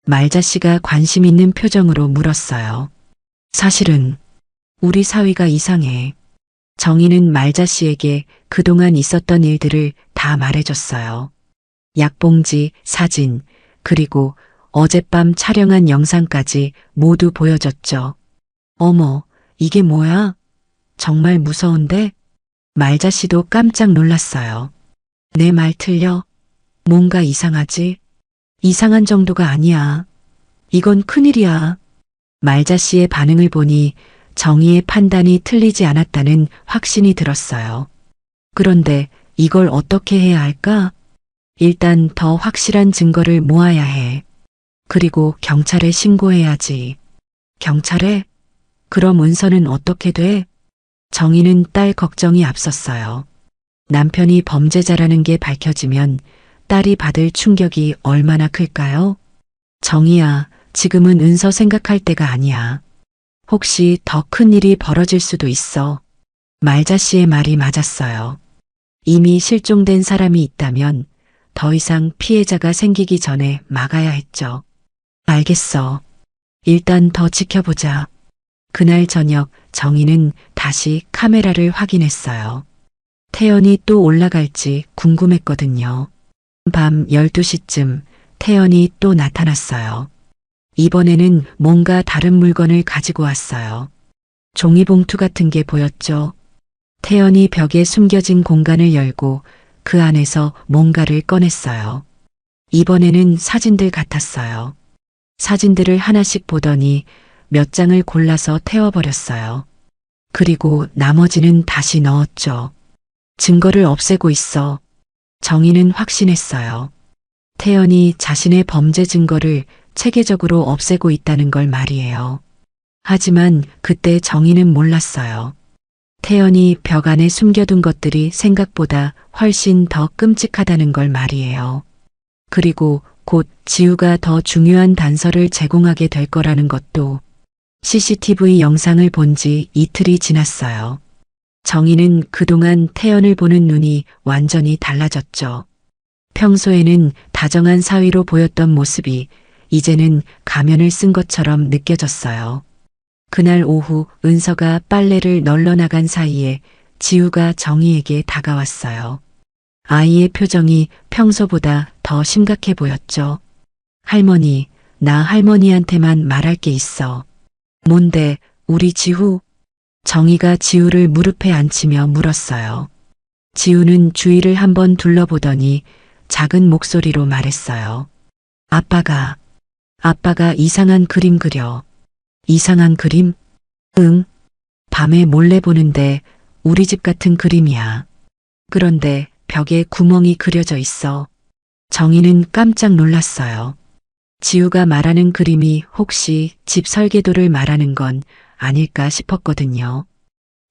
말자 씨가 관심 있는 표정으로 물었어요. 사실은 우리 사위가 이상해. 정희는 말자 씨에게 그동안 있었던 일들을 다 말해줬어요. 약봉지, 사진, 그리고 어젯밤 촬영한 영상까지 모두 보여줬죠. 어머, 이게 뭐야? 정말 무서운데? 말자 씨도 깜짝 놀랐어요. 내 말 틀려? 뭔가 이상하지? 이상한 정도가 아니야. 이건 큰일이야. 말자 씨의 반응을 보니 정희의 판단이 틀리지 않았다는 확신이 들었어요. 그런데 이걸 어떻게 해야 할까? 일단 더 확실한 증거를 모아야 해. 그리고 경찰에 신고해야지. 경찰에? 그럼 은서는 어떻게 돼? 정희는 딸 걱정이 앞섰어요. 남편이 범죄자라는 게 밝혀지면 딸이 받을 충격이 얼마나 클까요? 정희야, 지금은 은서 생각할 때가 아니야. 혹시 더 큰 일이 벌어질 수도 있어. 말자 씨의 말이 맞았어요. 이미 실종된 사람이 있다면 더 이상 피해자가 생기기 전에 막아야 했죠. 알겠어. 일단 더 지켜보자. 그날 저녁 정희는 다시 카메라를 확인했어요. 태연이 또 올라갈지 궁금했거든요. 밤 12시쯤 태연이 또 나타났어요. 이번에는 뭔가 다른 물건을 가지고 왔어요. 종이봉투 같은 게 보였죠. 태연이 벽에 숨겨진 공간을 열고 그 안에서 뭔가를 꺼냈어요. 이번에는 사진들 같았어요. 사진들을 하나씩 보더니 몇 장을 골라서 태워버렸어요. 그리고 나머지는 다시 넣었죠. 증거를 없애고 있어. 정희는 확신했어요. 태연이 자신의 범죄 증거를 체계적으로 없애고 있다는 걸 말이에요. 하지만 그때 정희는 몰랐어요. 태연이 벽 안에 숨겨둔 것들이 생각보다 훨씬 더 끔찍하다는 걸 말이에요. 그리고 곧 지우가 더 중요한 단서를 제공하게 될 거라는 것도. CCTV 영상을 본 지 이틀이 지났어요. 정희는 그동안 태연을 보는 눈이 완전히 달라졌죠. 평소에는 다정한 사위로 보였던 모습이 이제는 가면을 쓴 것처럼 느껴졌어요. 그날 오후 은서가 빨래를 널러 나간 사이에 지우가 정희에게 다가왔어요. 아이의 표정이 평소보다 더 심각해 보였죠. 할머니, 나 할머니한테만 말할 게 있어. 뭔데, 우리 지우? 정희가 지우를 무릎에 앉히며 물었어요. 지우는 주위를 한번 둘러보더니 작은 목소리로 말했어요. 아빠가 이상한 그림 그려. 이상한 그림? 응. 밤에 몰래 보는데 우리 집 같은 그림이야. 그런데 벽에 구멍이 그려져 있어. 정희는 깜짝 놀랐어요. 지우가 말하는 그림이 혹시 집 설계도를 말하는 건 아닐까 싶었거든요.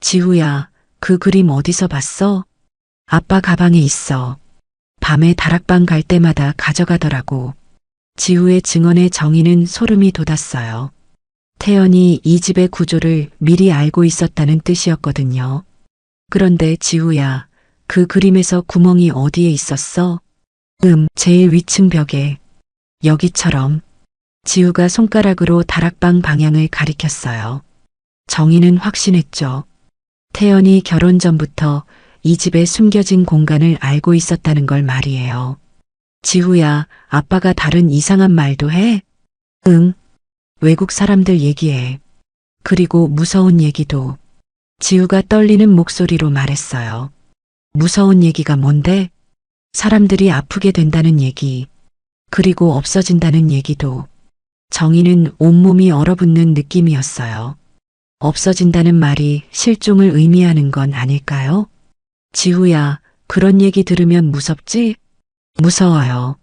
지우야, 그 그림 어디서 봤어? 아빠 가방에 있어. 밤에 다락방 갈 때마다 가져가더라고. 지우의 증언에 정희는 소름이 돋았어요. 태연이 이 집의 구조를 미리 알고 있었다는 뜻이었거든요. 그런데 지우야, 그 그림에서 구멍이 어디에 있었어? 제일 위층 벽에. 여기처럼. 지우가 손가락으로 다락방 방향을 가리켰어요. 정희는 확신했죠. 태연이 결혼 전부터 이 집에 숨겨진 공간을 알고 있었다는 걸 말이에요. 지우야, 아빠가 다른 이상한 말도 해? 응. 외국 사람들 얘기해. 그리고 무서운 얘기도. 지우가 떨리는 목소리로 말했어요. 무서운 얘기가 뭔데? 사람들이 아프게 된다는 얘기. 그리고 없어진다는 얘기도. 정희는 온몸이 얼어붙는 느낌이었어요. 없어진다는 말이 실종을 의미하는 건 아닐까요? 지우야, 그런 얘기 들으면 무섭지? 무서워요.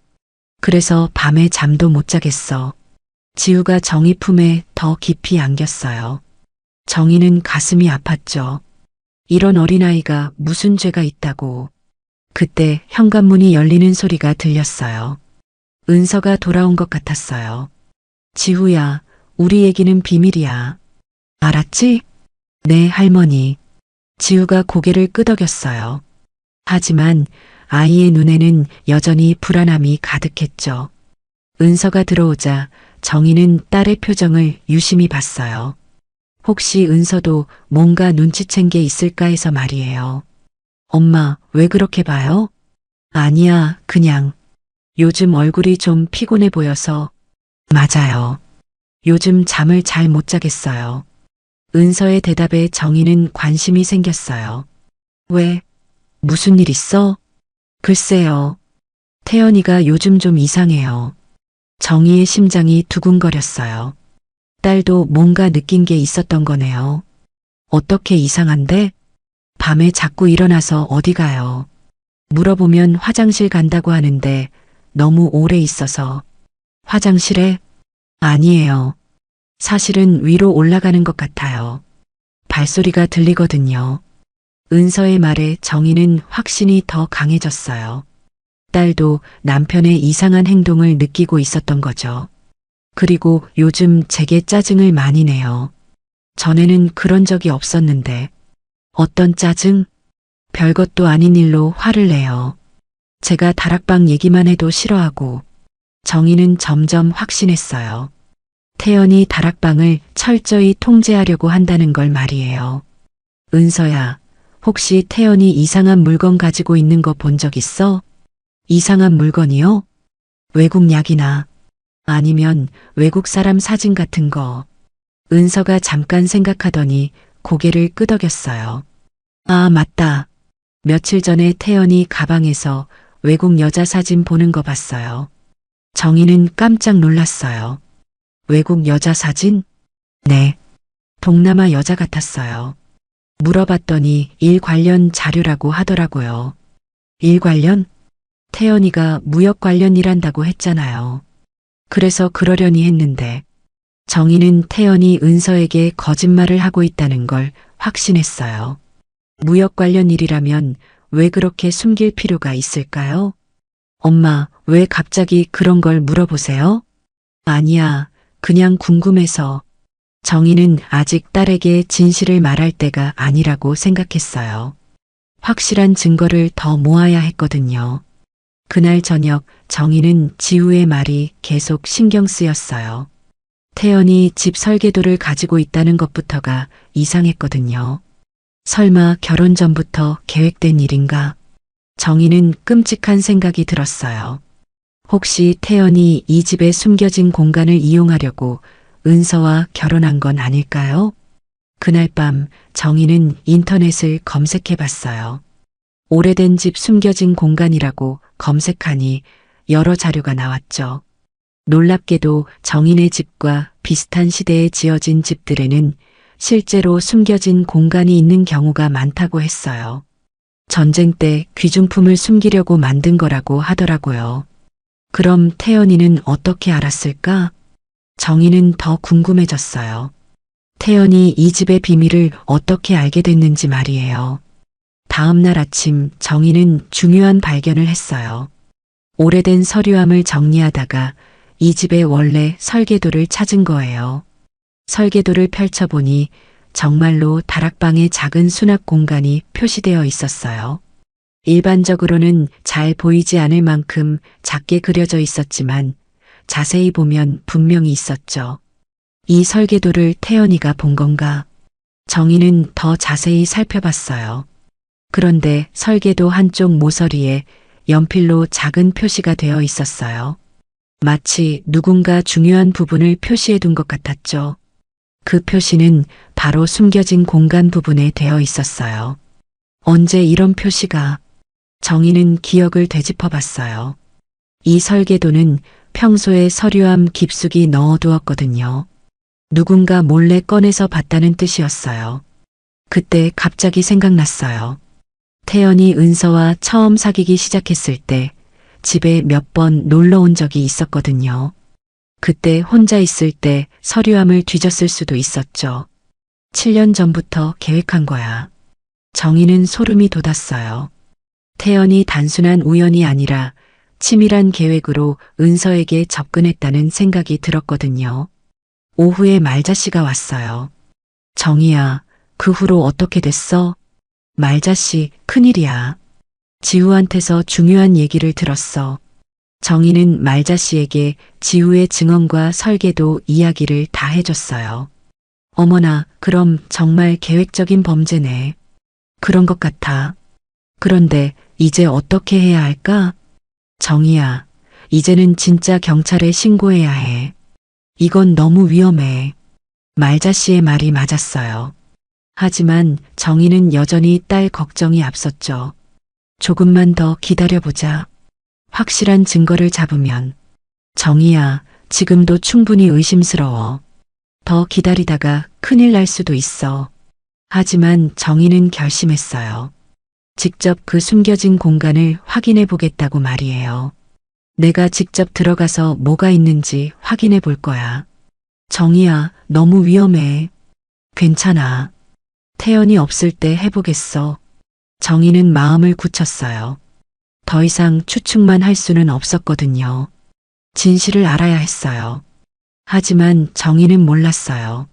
그래서 밤에 잠도 못 자겠어. 지우가 정희 품에 더 깊이 안겼어요. 정희는 가슴이 아팠죠. 이런 어린아이가 무슨 죄가 있다고. 그때 현관문이 열리는 소리가 들렸어요. 은서가 돌아온 것 같았어요. 지우야, 우리 얘기는 비밀이야. 알았지? 네, 할머니. 지우가 고개를 끄덕였어요. 하지만 아이의 눈에는 여전히 불안함이 가득했죠. 은서가 들어오자 정희는 딸의 표정을 유심히 봤어요. 혹시 은서도 뭔가 눈치챈 게 있을까 해서 말이에요. 엄마, 왜 그렇게 봐요? 아니야, 그냥. 요즘 얼굴이 좀 피곤해 보여서. 맞아요. 요즘 잠을 잘 못 자겠어요. 은서의 대답에 정희는 관심이 생겼어요. 왜? 무슨 일 있어? 글쎄요. 태연이가 요즘 좀 이상해요. 정희의 심장이 두근거렸어요. 딸도 뭔가 느낀 게 있었던 거네요. 어떻게 이상한데? 밤에 자꾸 일어나서 어디 가요? 물어보면 화장실 간다고 하는데 너무 오래 있어서. 화장실에? 아니에요. 사실은 위로 올라가는 것 같아요. 발소리가 들리거든요. 은서의 말에 정희는 확신이 더 강해졌어요. 딸도 남편의 이상한 행동을 느끼고 있었던 거죠. 그리고 요즘 제게 짜증을 많이 내요. 전에는 그런 적이 없었는데. 어떤 짜증? 별것도 아닌 일로 화를 내요. 제가 다락방 얘기만 해도 싫어하고. 정희는 점점 확신했어요. 태연이 다락방을 철저히 통제하려고 한다는 걸 말이에요. 은서야, 혹시 태연이 이상한 물건 가지고 있는 거 본 적 있어? 이상한 물건이요? 외국 약이나 아니면 외국 사람 사진 같은 거. 은서가 잠깐 생각하더니 고개를 끄덕였어요. 아, 맞다. 며칠 전에 태연이 가방에서 외국 여자 사진 보는 거 봤어요. 정희는 깜짝 놀랐어요. 외국 여자 사진? 네. 동남아 여자 같았어요. 물어봤더니 일 관련 자료라고 하더라고요. 일 관련? 태연이가 무역 관련 일한다고 했잖아요. 그래서 그러려니 했는데 정희는 태연이 은서에게 거짓말을 하고 있다는 걸 확신했어요. 무역 관련 일이라면 왜 그렇게 숨길 필요가 있을까요? 엄마, 왜 갑자기 그런 걸 물어보세요? 아니야, 그냥 궁금해서. 정희는 아직 딸에게 진실을 말할 때가 아니라고 생각했어요. 확실한 증거를 더 모아야 했거든요. 그날 저녁 정희는 지우의 말이 계속 신경 쓰였어요. 태연이 집 설계도를 가지고 있다는 것부터가 이상했거든요. 설마 결혼 전부터 계획된 일인가? 정희는 끔찍한 생각이 들었어요. 혹시 태연이 이 집에 숨겨진 공간을 이용하려고 은서와 결혼한 건 아닐까요? 그날 밤 정희는 인터넷을 검색해 봤어요. 오래된 집 숨겨진 공간이라고 검색하니 여러 자료가 나왔죠. 놀랍게도 정인의 집과 비슷한 시대에 지어진 집들에는 실제로 숨겨진 공간이 있는 경우가 많다고 했어요. 전쟁 때 귀중품을 숨기려고 만든 거라고 하더라고요. 그럼 태연이는 어떻게 알았을까? 정희는 더 궁금해졌어요. 태연이 이 집의 비밀을 어떻게 알게 됐는지 말이에요. 다음 날 아침 정희는 중요한 발견을 했어요. 오래된 서류함을 정리하다가 이 집의 원래 설계도를 찾은 거예요. 설계도를 펼쳐보니 정말로 다락방의 작은 수납 공간이 표시되어 있었어요. 일반적으로는 잘 보이지 않을 만큼 작게 그려져 있었지만 자세히 보면 분명히 있었죠. 이 설계도를 태연이가 본 건가? 정희는 더 자세히 살펴봤어요. 그런데 설계도 한쪽 모서리에 연필로 작은 표시가 되어 있었어요. 마치 누군가 중요한 부분을 표시해 둔 것 같았죠. 그 표시는 바로 숨겨진 공간 부분에 되어 있었어요. 언제 이런 표시가? 정희는 기억을 되짚어 봤어요. 이 설계도는 평소에 서류함 깊숙이 넣어두었거든요. 누군가 몰래 꺼내서 봤다는 뜻이었어요. 그때 갑자기 생각났어요. 태연이 은서와 처음 사귀기 시작했을 때 집에 몇 번 놀러 온 적이 있었거든요. 그때 혼자 있을 때 서류함을 뒤졌을 수도 있었죠. 7년 전부터 계획한 거야. 정희는 소름이 돋았어요. 태연이 단순한 우연이 아니라 치밀한 계획으로 은서에게 접근했다는 생각이 들었거든요. 오후에 말자씨가 왔어요. 정희야, 그 후로 어떻게 됐어? 말자씨, 큰일이야. 지우한테서 중요한 얘기를 들었어. 정희는 말자씨에게 지우의 증언과 설계도 이야기를 다 해줬어요. 어머나, 그럼 정말 계획적인 범죄네. 그런 것 같아. 그런데 이제 어떻게 해야 할까? 정희야, 이제는 진짜 경찰에 신고해야 해. 이건 너무 위험해. 말자 씨의 말이 맞았어요. 하지만 정희는 여전히 딸 걱정이 앞섰죠. 조금만 더 기다려보자. 확실한 증거를 잡으면. 정희야, 지금도 충분히 의심스러워. 더 기다리다가 큰일 날 수도 있어. 하지만 정희는 결심했어요. 직접 그 숨겨진 공간을 확인해 보겠다고 말이에요. 내가 직접 들어가서 뭐가 있는지 확인해 볼 거야. 정희야, 너무 위험해. 괜찮아. 태연이 없을 때 해보겠어. 정희는 마음을 굳혔어요. 더 이상 추측만 할 수는 없었거든요. 진실을 알아야 했어요. 하지만 정희는 몰랐어요.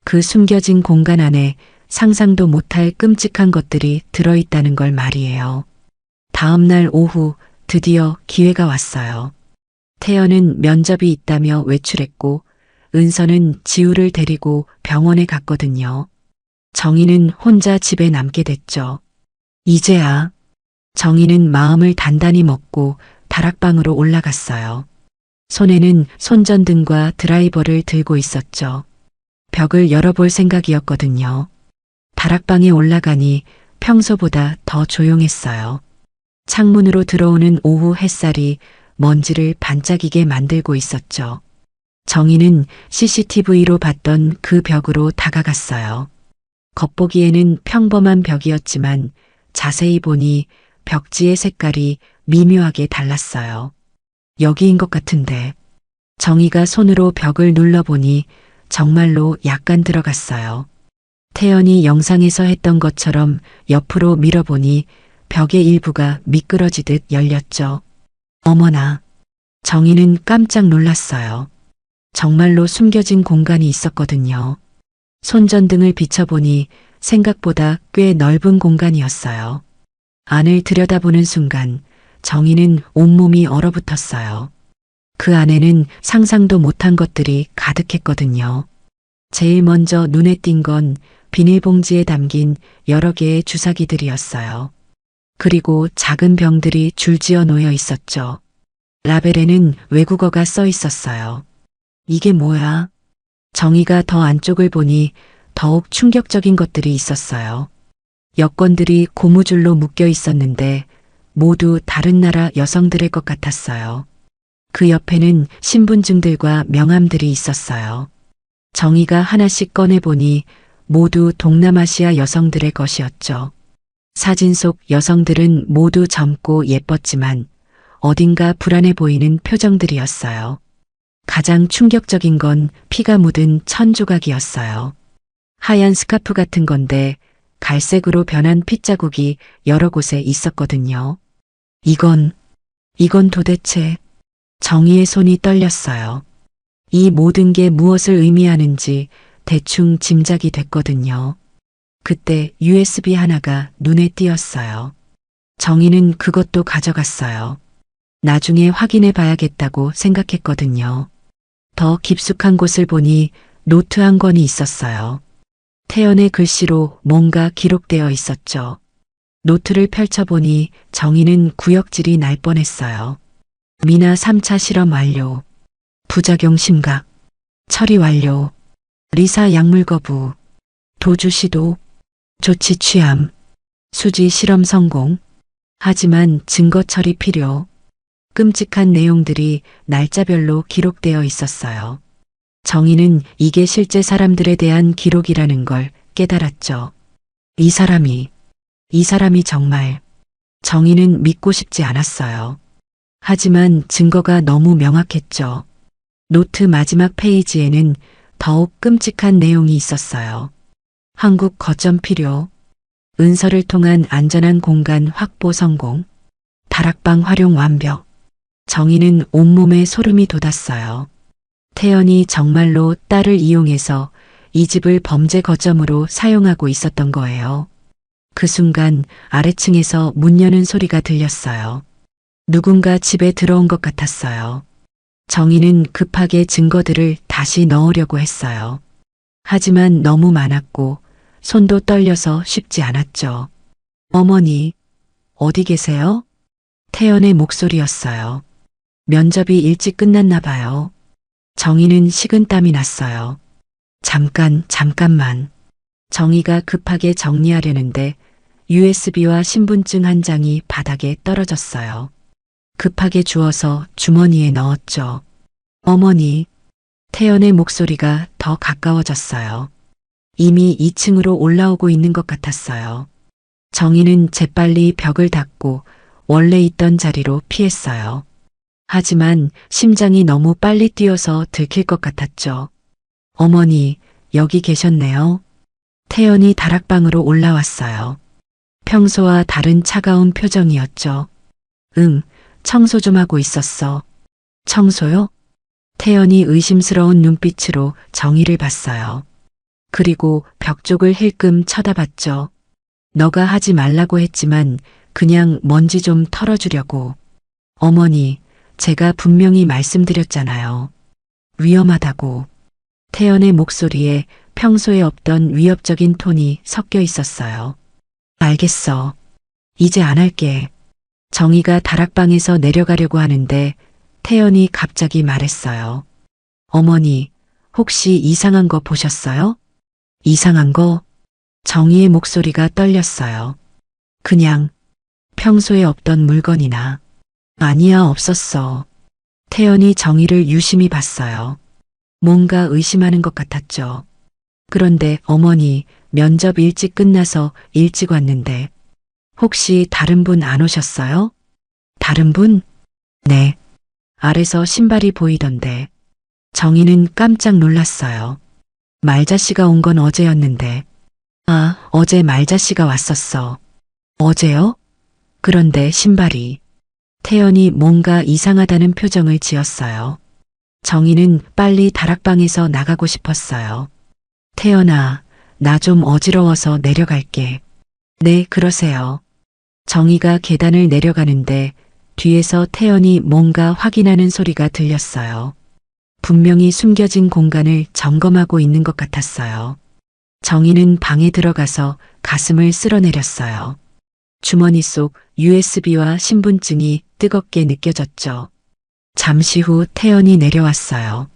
그 숨겨진 공간 안에 상상도 못할 끔찍한 것들이 들어있다는 걸 말이에요. 다음 날 오후 드디어 기회가 왔어요. 태연은 면접이 있다며 외출했고 은서는 지우를 데리고 병원에 갔거든요. 정희는 혼자 집에 남게 됐죠. 이제야 정희는 마음을 단단히 먹고 다락방으로 올라갔어요. 손에는 손전등과 드라이버를 들고 있었죠. 벽을 열어볼 생각이었거든요. 다락방에 올라가니 평소보다 더 조용했어요. 창문으로 들어오는 오후 햇살이 먼지를 반짝이게 만들고 있었죠. 정희는 CCTV로 봤던 그 벽으로 다가갔어요. 겉보기에는 평범한 벽이었지만 자세히 보니 벽지의 색깔이 미묘하게 달랐어요. 여기인 것 같은데. 정희가 손으로 벽을 눌러보니 정말로 약간 들어갔어요. 태연이 영상에서 했던 것처럼 옆으로 밀어보니 벽의 일부가 미끄러지듯 열렸죠. 어머나. 정희는 깜짝 놀랐어요. 정말로 숨겨진 공간이 있었거든요. 손전등을 비춰보니 생각보다 꽤 넓은 공간이었어요. 안을 들여다보는 순간 정희는 온몸이 얼어붙었어요. 그 안에는 상상도 못한 것들이 가득했거든요. 제일 먼저 눈에 띈 건 비닐봉지에 담긴 여러 개의 주사기들이었어요. 그리고 작은 병들이 줄지어 놓여 있었죠. 라벨에는 외국어가 써 있었어요. 이게 뭐야? 정희가 더 안쪽을 보니 더욱 충격적인 것들이 있었어요. 여권들이 고무줄로 묶여 있었는데 모두 다른 나라 여성들의 것 같았어요. 그 옆에는 신분증들과 명함들이 있었어요. 정희가 하나씩 꺼내보니 모두 동남아시아 여성들의 것이었죠. 사진 속 여성들은 모두 젊고 예뻤지만 어딘가 불안해 보이는 표정들이었어요. 가장 충격적인 건 피가 묻은 천 조각이었어요. 하얀 스카프 같은 건데 갈색으로 변한 핏자국이 여러 곳에 있었거든요. 이건 도대체. 정희의 손이 떨렸어요. 이 모든 게 무엇을 의미하는지 대충 짐작이 됐거든요. 그때 USB 하나가 눈에 띄었어요. 정희는 그것도 가져갔어요. 나중에 확인해 봐야겠다고 생각했거든요. 더 깊숙한 곳을 보니 노트 한 권이 있었어요. 태연의 글씨로 뭔가 기록되어 있었죠. 노트를 펼쳐보니 정희는 구역질이 날 뻔했어요. 미나 3차 실험 완료. 부작용 심각. 처리 완료. 리사 약물 거부. 도주 시도. 조치 취함. 수지 실험 성공. 하지만 증거 처리 필요. 끔찍한 내용들이 날짜별로 기록되어 있었어요. 정희는 이게 실제 사람들에 대한 기록이라는 걸 깨달았죠. 이 사람이 정말. 정희는 믿고 싶지 않았어요. 하지만 증거가 너무 명확했죠. 노트 마지막 페이지에는 더욱 끔찍한 내용이 있었어요. 한국 거점 필요. 은서를 통한 안전한 공간 확보 성공. 다락방 활용 완벽. 정희는 온몸에 소름이 돋았어요. 태연이 정말로 딸을 이용해서 이 집을 범죄 거점으로 사용하고 있었던 거예요. 그 순간 아래층에서 문 여는 소리가 들렸어요. 누군가 집에 들어온 것 같았어요. 정희는 급하게 증거들을 다시 넣으려고 했어요. 하지만 너무 많았고 손도 떨려서 쉽지 않았죠. 어머니, 어디 계세요? 태연의 목소리였어요. 면접이 일찍 끝났나 봐요. 정희는 식은땀이 났어요. 잠깐만. 정희가 급하게 정리하려는데 USB와 신분증 한 장이 바닥에 떨어졌어요. 급하게 주워서 주머니에 넣었죠. 어머니, 태연의 목소리가 더 가까워졌어요. 이미 2층으로 올라오고 있는 것 같았어요. 정희는 재빨리 벽을 닫고 원래 있던 자리로 피했어요. 하지만 심장이 너무 빨리 뛰어서 들킬 것 같았죠. 어머니, 여기 계셨네요. 태연이 다락방으로 올라왔어요. 평소와 다른 차가운 표정이었죠. 응, 청소 좀 하고 있었어. 청소요? 태연이 의심스러운 눈빛으로 정희를 봤어요. 그리고 벽 쪽을 힐끔 쳐다봤죠. 너가 하지 말라고 했지만 그냥 먼지 좀 털어주려고. 어머니, 제가 분명히 말씀드렸잖아요. 위험하다고. 태연의 목소리에 평소에 없던 위협적인 톤이 섞여 있었어요. 알겠어. 이제 안 할게. 정희가 다락방에서 내려가려고 하는데 태연이 갑자기 말했어요. 어머니, 혹시 이상한 거 보셨어요? 이상한 거? 정희의 목소리가 떨렸어요. 그냥 평소에 없던 물건이나. 아니야, 없었어. 태연이 정희를 유심히 봤어요. 뭔가 의심하는 것 같았죠. 그런데 어머니, 면접 일찍 끝나서 일찍 왔는데 혹시 다른 분 안 오셨어요? 다른 분? 네. 아래서 신발이 보이던데. 정희는 깜짝 놀랐어요. 말자 씨가 온 건 어제였는데. 아, 어제 말자 씨가 왔었어. 어제요? 그런데 신발이. 태연이 뭔가 이상하다는 표정을 지었어요. 정희는 빨리 다락방에서 나가고 싶었어요. 태연아, 나 좀 어지러워서 내려갈게. 네, 그러세요. 정희가 계단을 내려가는데 뒤에서 태연이 뭔가 확인하는 소리가 들렸어요. 분명히 숨겨진 공간을 점검하고 있는 것 같았어요. 정희는 방에 들어가서 가슴을 쓸어내렸어요. 주머니 속 USB와 신분증이 뜨겁게 느껴졌죠. 잠시 후 태연이 내려왔어요.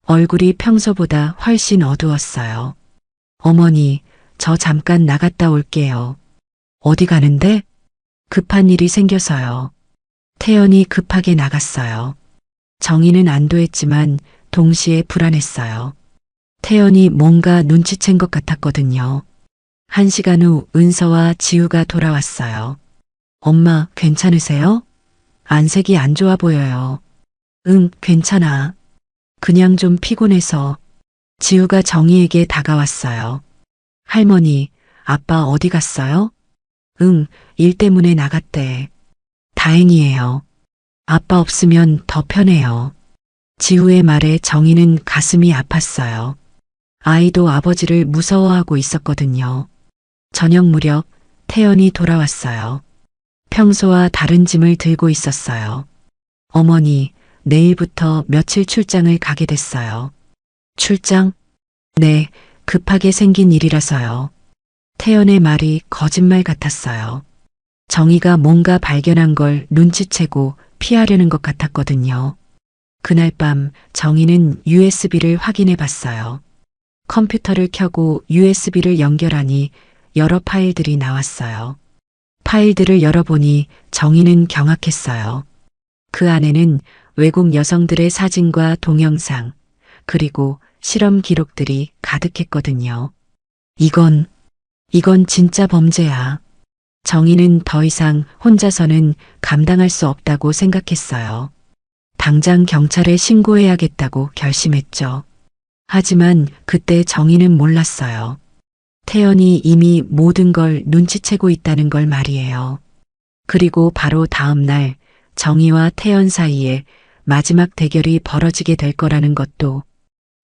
얼굴이 평소보다 훨씬 어두웠어요. 어머니, 저 잠깐 나갔다 올게요. 어디 가는데? 급한 일이 생겨서요. 태연이 급하게 나갔어요. 정희는 안도했지만 동시에 불안했어요. 태연이 뭔가 눈치챈 것 같았거든요. 1시간 후 은서와 지우가 돌아왔어요. 엄마, 괜찮으세요? 안색이 안 좋아 보여요. 응, 괜찮아. 그냥 좀 피곤해서. 지우가 정희에게 다가왔어요. 할머니, 아빠 어디 갔어요? 응, 일 때문에 나갔대. 다행이에요. 아빠 없으면 더 편해요. 지우의 말에 정희는 가슴이 아팠어요. 아이도 아버지를 무서워하고 있었거든요. 저녁 무렵 태연이 돌아왔어요. 평소와 다른 짐을 들고 있었어요. 어머니, 내일부터 며칠 출장을 가게 됐어요. 출장? 네, 급하게 생긴 일이라서요. 태연의 말이 거짓말 같았어요. 정희가 뭔가 발견한 걸 눈치채고 피하려는 것 같았거든요. 그날 밤 정희는 USB를 확인해 봤어요. 컴퓨터를 켜고 USB를 연결하니 여러 파일들이 나왔어요. 파일들을 열어보니 정희는 경악했어요. 그 안에는 외국 여성들의 사진과 동영상, 그리고 실험 기록들이 가득했거든요. 이건 진짜 범죄야. 정희는 더 이상 혼자서는 감당할 수 없다고 생각했어요. 당장 경찰에 신고해야겠다고 결심했죠. 하지만 그때 정희는 몰랐어요. 태연이 이미 모든 걸 눈치채고 있다는 걸 말이에요. 그리고 바로 다음 날 정희와 태연 사이에 마지막 대결이 벌어지게 될 거라는 것도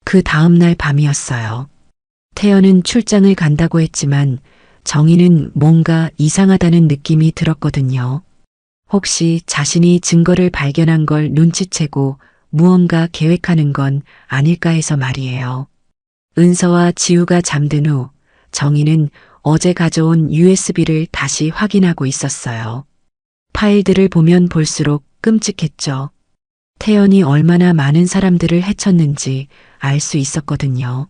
그 다음 날 밤이었어요. 태연은 출장을 간다고 했지만 정희는 뭔가 이상하다는 느낌이 들었거든요. 혹시 자신이 증거를 발견한 걸 눈치채고 무언가 계획하는 건 아닐까 해서 말이에요. 은서와 지우가 잠든 후 정희는 어제 가져온 USB를 다시 확인하고 있었어요. 파일들을 보면 볼수록 끔찍했죠. 태연이 얼마나 많은 사람들을 해쳤는지 알 수 있었거든요.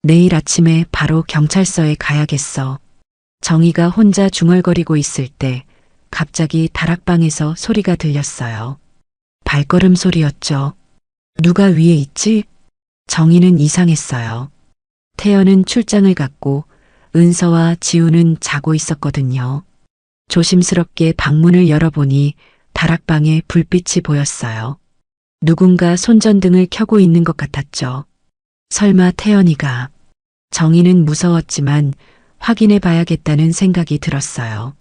내일 아침에 바로 경찰서에 가야겠어. 정희가 혼자 중얼거리고 있을 때 갑자기 다락방에서 소리가 들렸어요. 발걸음 소리였죠. 누가 위에 있지? 정희는 이상했어요. 태연은 출장을 갔고 은서와 지우는 자고 있었거든요. 조심스럽게 방문을 열어보니 다락방에 불빛이 보였어요. 누군가 손전등을 켜고 있는 것 같았죠. 설마 태연이가. 정희는 무서웠지만 확인해 봐야겠다는 생각이 들었어요.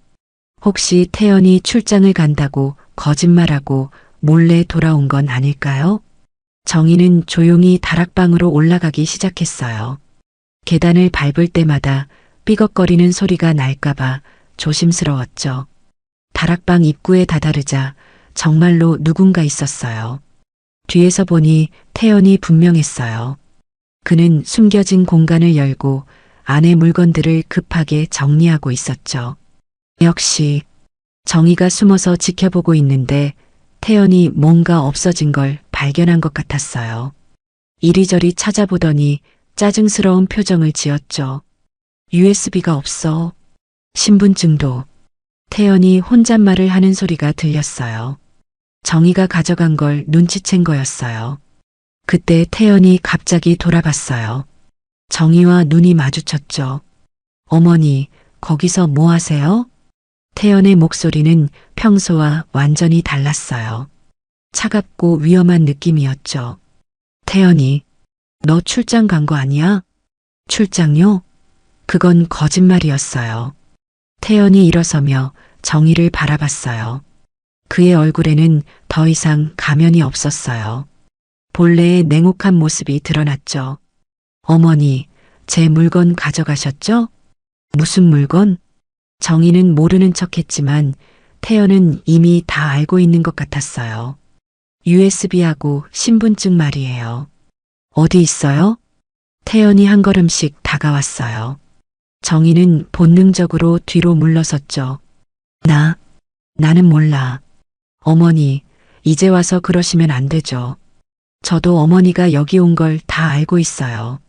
혹시 태연이 출장을 간다고 거짓말하고 몰래 돌아온 건 아닐까요? 정희는 조용히 다락방으로 올라가기 시작했어요. 계단을 밟을 때마다 삐걱거리는 소리가 날까봐 조심스러웠죠. 다락방 입구에 다다르자 정말로 누군가 있었어요. 뒤에서 보니 태연이 분명했어요. 그는 숨겨진 공간을 열고 안의 물건들을 급하게 정리하고 있었죠. 역시 정희가 숨어서 지켜보고 있는데 태연이 뭔가 없어진 걸 발견한 것 같았어요. 이리저리 찾아보더니 짜증스러운 표정을 지었죠. USB가 없어. 신분증도. 태연이 혼잣말을 하는 소리가 들렸어요. 정희가 가져간 걸 눈치챈 거였어요. 그때 태연이 갑자기 돌아봤어요. 정희와 눈이 마주쳤죠. 어머니, 거기서 뭐 하세요? 태연의 목소리는 평소와 완전히 달랐어요. 차갑고 위험한 느낌이었죠. 태연이, 너 출장 간 거 아니야? 출장요? 그건 거짓말이었어요. 태연이 일어서며 정희를 바라봤어요. 그의 얼굴에는 더 이상 가면이 없었어요. 본래의 냉혹한 모습이 드러났죠. 어머니, 제 물건 가져가셨죠? 무슨 물건? 정희는 모르는 척했지만 태연은 이미 다 알고 있는 것 같았어요. USB하고 신분증 말이에요. 어디 있어요? 태연이 한 걸음씩 다가왔어요. 정희는 본능적으로 뒤로 물러섰죠. 나는 몰라. 어머니, 이제 와서 그러시면 안 되죠. 저도 어머니가 여기 온 걸 다 알고 있어요.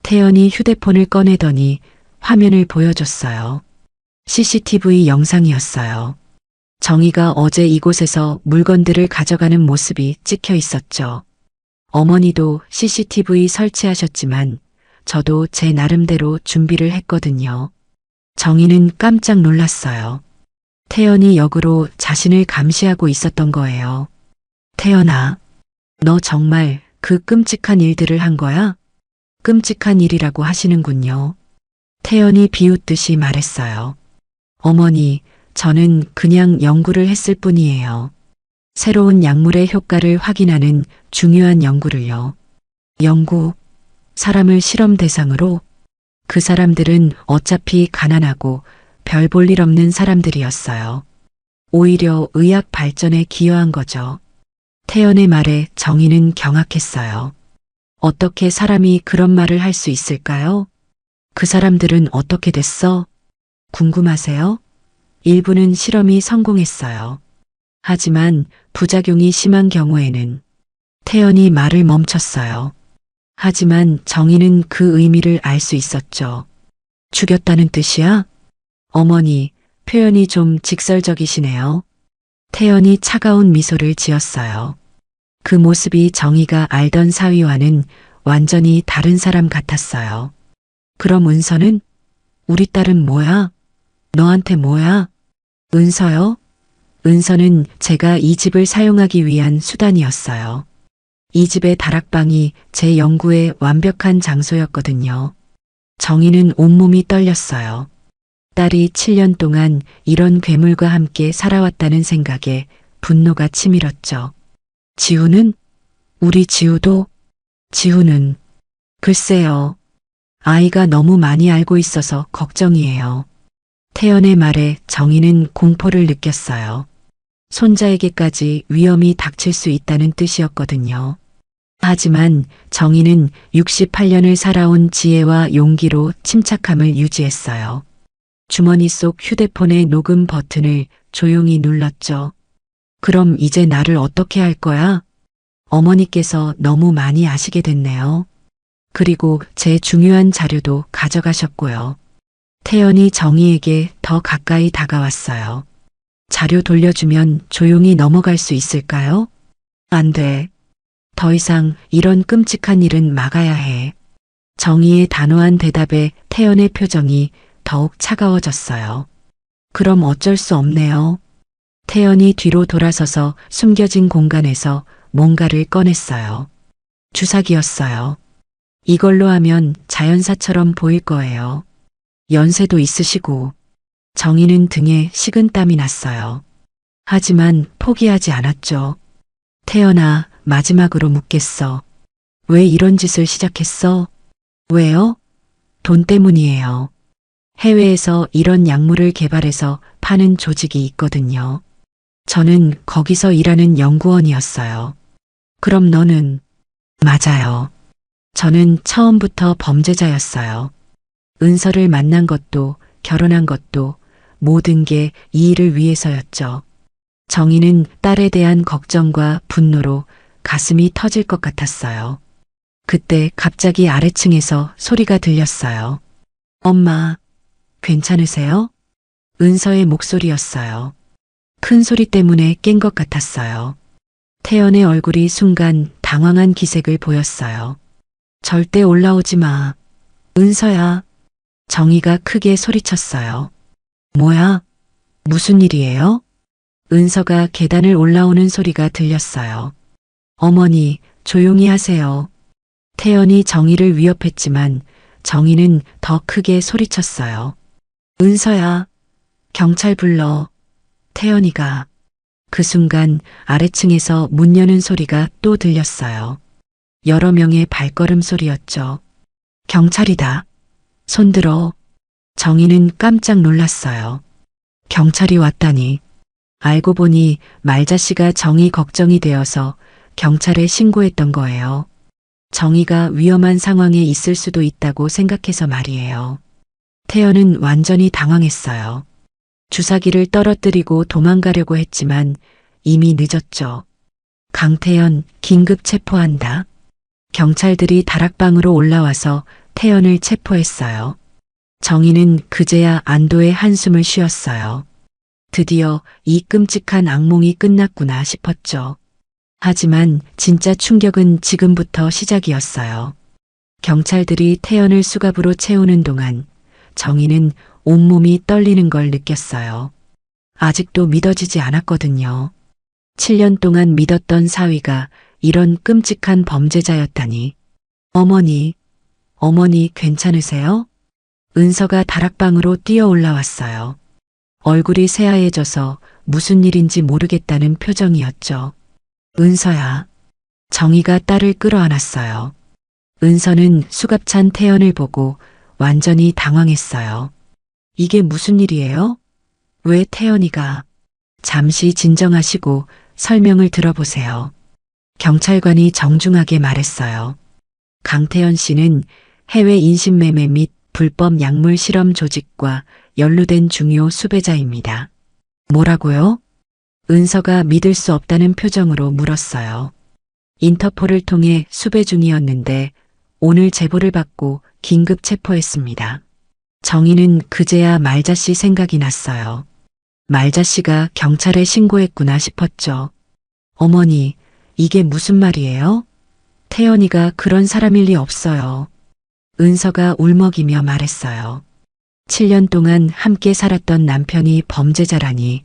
태연이 휴대폰을 꺼내더니 화면을 보여줬어요. CCTV 영상이었어요. 정희가 어제 이곳에서 물건들을 가져가는 모습이 찍혀 있었죠. 어머니도 CCTV 설치하셨지만 저도 제 나름대로 준비를 했거든요. 정희는 깜짝 놀랐어요. 태연이 역으로 자신을 감시하고 있었던 거예요. 태연아, 너 정말 그 끔찍한 일들을 한 거야? 끔찍한 일이라고 하시는군요. 태연이 비웃듯이 말했어요. 어머니, 저는 그냥 연구를 했을 뿐이에요. 새로운 약물의 효과를 확인하는 중요한 연구를요. 연구? 사람을 실험 대상으로? 그 사람들은 어차피 가난하고 별 볼 일 없는 사람들이었어요. 오히려 의학 발전에 기여한 거죠. 태연의 말에 정희는 경악했어요. 어떻게 사람이 그런 말을 할 수 있을까요? 그 사람들은 어떻게 됐어? 궁금하세요? 일부는 실험이 성공했어요. 하지만 부작용이 심한 경우에는 태연이 말을 멈췄어요. 하지만 정희는 그 의미를 알 수 있었죠. 죽였다는 뜻이야? 어머니, 표현이 좀 직설적이시네요. 태연이 차가운 미소를 지었어요. 그 모습이 정희가 알던 사위와는 완전히 다른 사람 같았어요. 그럼 은서는? 우리 딸은 뭐야? 너한테 뭐야? 은서요? 은서는 제가 이 집을 사용하기 위한 수단이었어요. 이 집의 다락방이 제 연구의 완벽한 장소였거든요. 정희는 온몸이 떨렸어요. 딸이 7년 동안 이런 괴물과 함께 살아왔다는 생각에 분노가 치밀었죠. 지우는? 우리 지우도? 지우는? 글쎄요. 아이가 너무 많이 알고 있어서 걱정이에요. 태연의 말에 정희는 공포를 느꼈어요. 손자에게까지 위험이 닥칠 수 있다는 뜻이었거든요. 하지만 정희는 68년을 살아온 지혜와 용기로 침착함을 유지했어요. 주머니 속 휴대폰의 녹음 버튼을 조용히 눌렀죠. 그럼 이제 나를 어떻게 할 거야? 어머니께서 너무 많이 아시게 됐네요. 그리고 제 중요한 자료도 가져가셨고요. 태연이 정희에게 더 가까이 다가왔어요. 자료 돌려주면 조용히 넘어갈 수 있을까요? 안 돼. 더 이상 이런 끔찍한 일은 막아야 해. 정희의 단호한 대답에 태연의 표정이 더욱 차가워졌어요. 그럼 어쩔 수 없네요. 태연이 뒤로 돌아서서 숨겨진 공간에서 뭔가를 꺼냈어요. 주사기였어요. 이걸로 하면 자연사처럼 보일 거예요. 연세도 있으시고. 정희는 등에 식은땀이 났어요. 하지만 포기하지 않았죠. 태연아, 마지막으로 묻겠어. 왜 이런 짓을 시작했어? 왜요? 돈 때문이에요. 해외에서 이런 약물을 개발해서 파는 조직이 있거든요. 저는 거기서 일하는 연구원이었어요. 그럼 너는? 맞아요. 저는 처음부터 범죄자였어요. 은서를 만난 것도 결혼한 것도 모든 게 이 일을 위해서였죠. 정희는 딸에 대한 걱정과 분노로 가슴이 터질 것 같았어요. 그때 갑자기 아래층에서 소리가 들렸어요. 엄마, 괜찮으세요? 은서의 목소리였어요. 큰 소리 때문에 깬 것 같았어요. 태연의 얼굴이 순간 당황한 기색을 보였어요. 절대 올라오지 마. 은서야. 정희가 크게 소리쳤어요. 뭐야? 무슨 일이에요? 은서가 계단을 올라오는 소리가 들렸어요. 어머니, 조용히 하세요. 태연이 정희를 위협했지만 정희는 더 크게 소리쳤어요. 은서야, 경찰 불러. 태연이가. 그 순간 아래층에서 문 여는 소리가 또 들렸어요. 여러 명의 발걸음 소리였죠. 경찰이다. 손들어. 정희는 깜짝 놀랐어요. 경찰이 왔다니. 알고 보니 말자 씨가 정희 걱정이 되어서 경찰에 신고했던 거예요. 정희가 위험한 상황에 있을 수도 있다고 생각해서 말이에요. 태연은 완전히 당황했어요. 주사기를 떨어뜨리고 도망가려고 했지만 이미 늦었죠. 강태연 긴급 체포한다. 경찰들이 다락방으로 올라와서 태연을 체포했어요. 정희는 그제야 안도의 한숨을 쉬었어요. 드디어 이 끔찍한 악몽이 끝났구나 싶었죠. 하지만 진짜 충격은 지금부터 시작이었어요. 경찰들이 태연을 수갑으로 채우는 동안 정희는 온몸이 떨리는 걸 느꼈어요. 아직도 믿어지지 않았거든요. 7년 동안 믿었던 사위가 이런 끔찍한 범죄자였다니. 어머니, 어머니 괜찮으세요? 은서가 다락방으로 뛰어 올라왔어요. 얼굴이 새하얘져서 무슨 일인지 모르겠다는 표정이었죠. 은서야. 정희가 딸을 끌어안았어요. 은서는 수갑찬 태연을 보고 완전히 당황했어요. 이게 무슨 일이에요? 왜 태연이가? 잠시 진정하시고 설명을 들어보세요. 경찰관이 정중하게 말했어요. 강태연 씨는 해외 인신매매 및 불법 약물 실험 조직과 연루된 중요 수배자입니다. 뭐라고요? 은서가 믿을 수 없다는 표정으로 물었어요. 인터폴을 통해 수배 중이었는데 오늘 제보를 받고 긴급 체포했습니다. 정희는 그제야 말자 씨 생각이 났어요. 말자 씨가 경찰에 신고했구나 싶었죠. 어머니, 이게 무슨 말이에요? 태연이가 그런 사람일 리 없어요. 은서가 울먹이며 말했어요. 7년 동안 함께 살았던 남편이 범죄자라니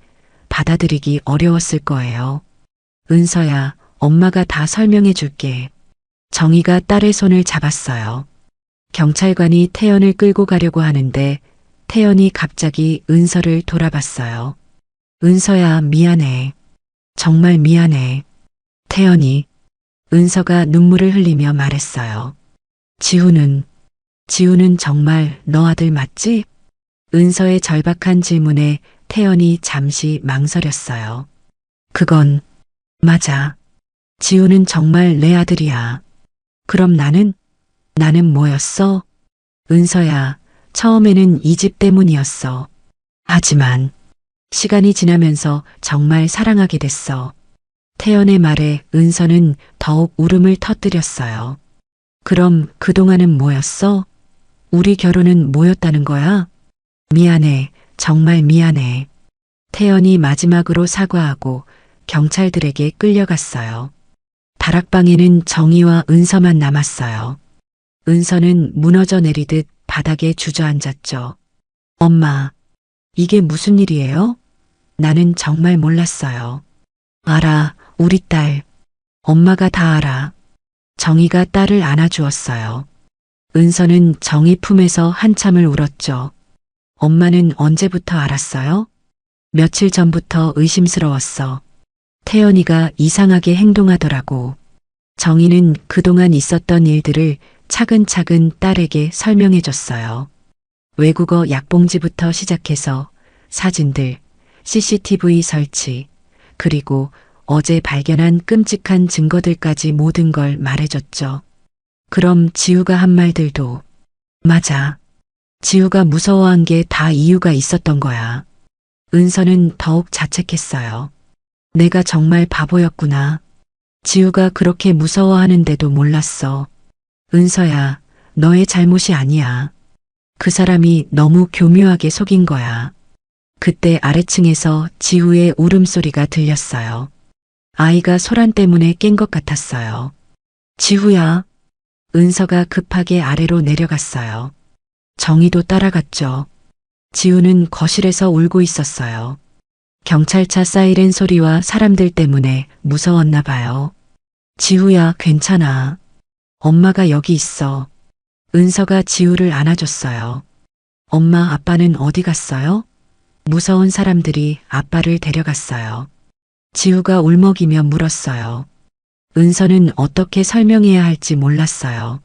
받아들이기 어려웠을 거예요. 은서야, 엄마가 다 설명해 줄게. 정희가 딸의 손을 잡았어요. 경찰관이 태연을 끌고 가려고 하는데 태연이 갑자기 은서를 돌아봤어요. 은서야, 미안해. 정말 미안해. 태연이. 은서가 눈물을 흘리며 말했어요. 지우는 정말 너 아들 맞지? 은서의 절박한 질문에 태연이 잠시 망설였어요. 그건 맞아. 지우는 정말 내 아들이야. 그럼 나는 뭐였어? 은서야, 처음에는 이 집 때문이었어. 하지만 시간이 지나면서 정말 사랑하게 됐어. 태연의 말에 은서는 더욱 울음을 터뜨렸어요. 그럼 그동안은 뭐였어? 우리 결혼은 뭐였다는 거야? 미안해, 정말 미안해. 태연이 마지막으로 사과하고 경찰들에게 끌려갔어요. 다락방에는 정희와 은서만 남았어요. 은서는 무너져 내리듯 바닥에 주저앉았죠. 엄마, 이게 무슨 일이에요? 나는 정말 몰랐어요. 알아, 우리 딸. 엄마가 다 알아. 정희가 딸을 안아주었어요. 은서는 정희 품에서 한참을 울었죠. 엄마는 언제부터 알았어요? 며칠 전부터 의심스러웠어. 태연이가 이상하게 행동하더라고. 정희는 그동안 있었던 일들을 차근차근 딸에게 설명해 줬어요. 외국어 약봉지부터 시작해서 사진들, CCTV 설치, 그리고 어제 발견한 끔찍한 증거들까지 모든 걸 말해줬죠. 그럼 지우가 한 말들도 맞아. 지우가 무서워한 게 다 이유가 있었던 거야. 은서는 더욱 자책했어요. 내가 정말 바보였구나. 지우가 그렇게 무서워하는데도 몰랐어. 은서야, 너의 잘못이 아니야. 그 사람이 너무 교묘하게 속인 거야. 그때 아래층에서 지우의 울음소리가 들렸어요. 아이가 소란 때문에 깬 것 같았어요. 지우야. 은서가 급하게 아래로 내려갔어요. 정희도 따라갔죠. 지우는 거실에서 울고 있었어요. 경찰차 사이렌 소리와 사람들 때문에 무서웠나 봐요. 지우야, 괜찮아. 엄마가 여기 있어. 은서가 지우를 안아줬어요. 엄마, 아빠는 어디 갔어요? 무서운 사람들이 아빠를 데려갔어요. 지우가 울먹이며 물었어요. 은서는 어떻게 설명해야 할지 몰랐어요.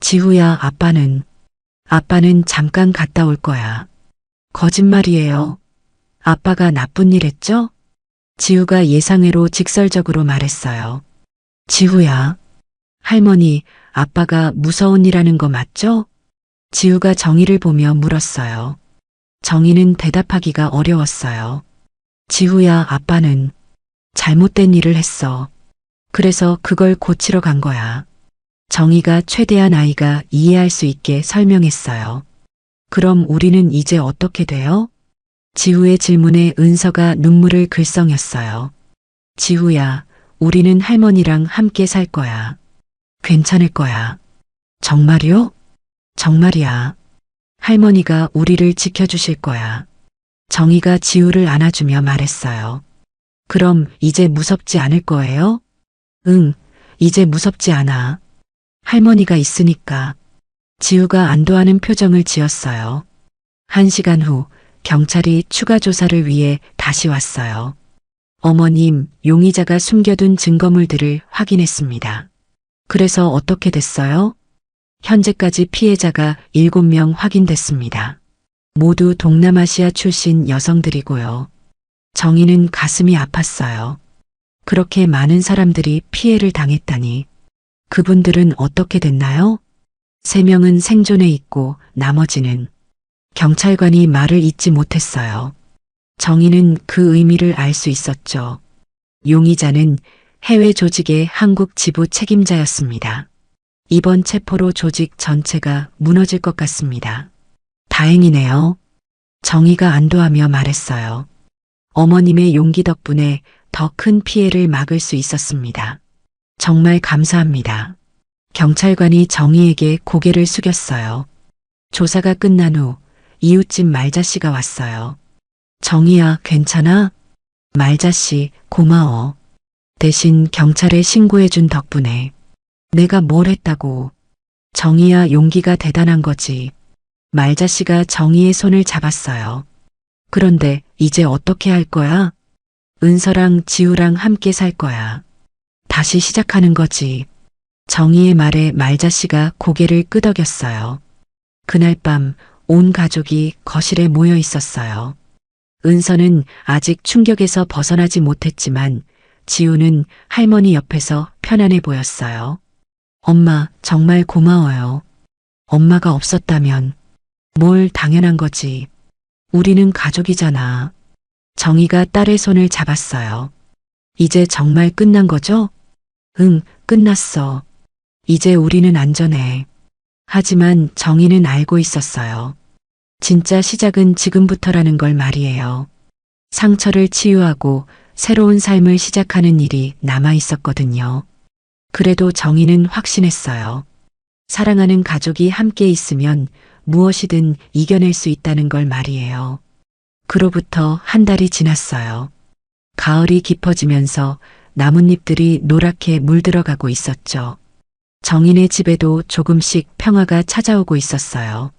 지우야, 아빠는 잠깐 갔다 올 거야. 거짓말이에요. 아빠가 나쁜 일 했죠? 지우가 예상외로 직설적으로 말했어요. 지우야, 할머니, 아빠가 무서운 일 하는 거 맞죠? 지우가 정희를 보며 물었어요. 정희는 대답하기가 어려웠어요. 지우야, 아빠는 잘못된 일을 했어. 그래서 그걸 고치러 간 거야. 정희가 최대한 아이가 이해할 수 있게 설명했어요. 그럼 우리는 이제 어떻게 돼요? 지우의 질문에 은서가 눈물을 글썽였어요. 지우야, 우리는 할머니랑 함께 살 거야. 괜찮을 거야. 정말요? 정말이야. 할머니가 우리를 지켜주실 거야. 정희가 지우를 안아주며 말했어요. 그럼 이제 무섭지 않을 거예요? 응, 이제 무섭지 않아. 할머니가 있으니까. 지우가 안도하는 표정을 지었어요. 1시간 후 경찰이 추가 조사를 위해 다시 왔어요. 어머님, 용의자가 숨겨둔 증거물들을 확인했습니다. 그래서 어떻게 됐어요? 현재까지 피해자가 7명 확인됐습니다. 모두 동남아시아 출신 여성들이고요. 정희는 가슴이 아팠어요. 그렇게 많은 사람들이 피해를 당했다니. 그분들은 어떻게 됐나요? 3명은 생존해 있고 나머지는 경찰관이 말을 잇지 못했어요. 정희는 그 의미를 알 수 있었죠. 용의자는 해외 조직의 한국 지부 책임자였습니다. 이번 체포로 조직 전체가 무너질 것 같습니다. 다행이네요. 정희가 안도하며 말했어요. 어머님의 용기 덕분에 더 큰 피해를 막을 수 있었습니다. 정말 감사합니다. 경찰관이 정희에게 고개를 숙였어요. 조사가 끝난 후 이웃집 말자 씨가 왔어요. 정희야, 괜찮아? 말자 씨, 고마워. 대신 경찰에 신고해준 덕분에. 내가 뭘 했다고. 정희야, 용기가 대단한 거지. 말자 씨가 정희의 손을 잡았어요. 그런데 이제 어떻게 할 거야? 은서랑 지우랑 함께 살 거야. 다시 시작하는 거지. 정희의 말에 말자 씨가 고개를 끄덕였어요. 그날 밤 온 가족이 거실에 모여 있었어요. 은서는 아직 충격에서 벗어나지 못했지만 지우는 할머니 옆에서 편안해 보였어요. 엄마, 정말 고마워요. 엄마가 없었다면. 뭘 당연한 거지. 우리는 가족이잖아. 정희가 딸의 손을 잡았어요. 이제 정말 끝난 거죠? 응, 끝났어. 이제 우리는 안전해. 하지만 정희는 알고 있었어요. 진짜 시작은 지금부터라는 걸 말이에요. 상처를 치유하고 새로운 삶을 시작하는 일이 남아 있었거든요. 그래도 정희는 확신했어요. 사랑하는 가족이 함께 있으면 무엇이든 이겨낼 수 있다는 걸 말이에요. 그로부터 한 달이 지났어요. 가을이 깊어지면서 나뭇잎들이 노랗게 물들어가고 있었죠. 정인의 집에도 조금씩 평화가 찾아오고 있었어요.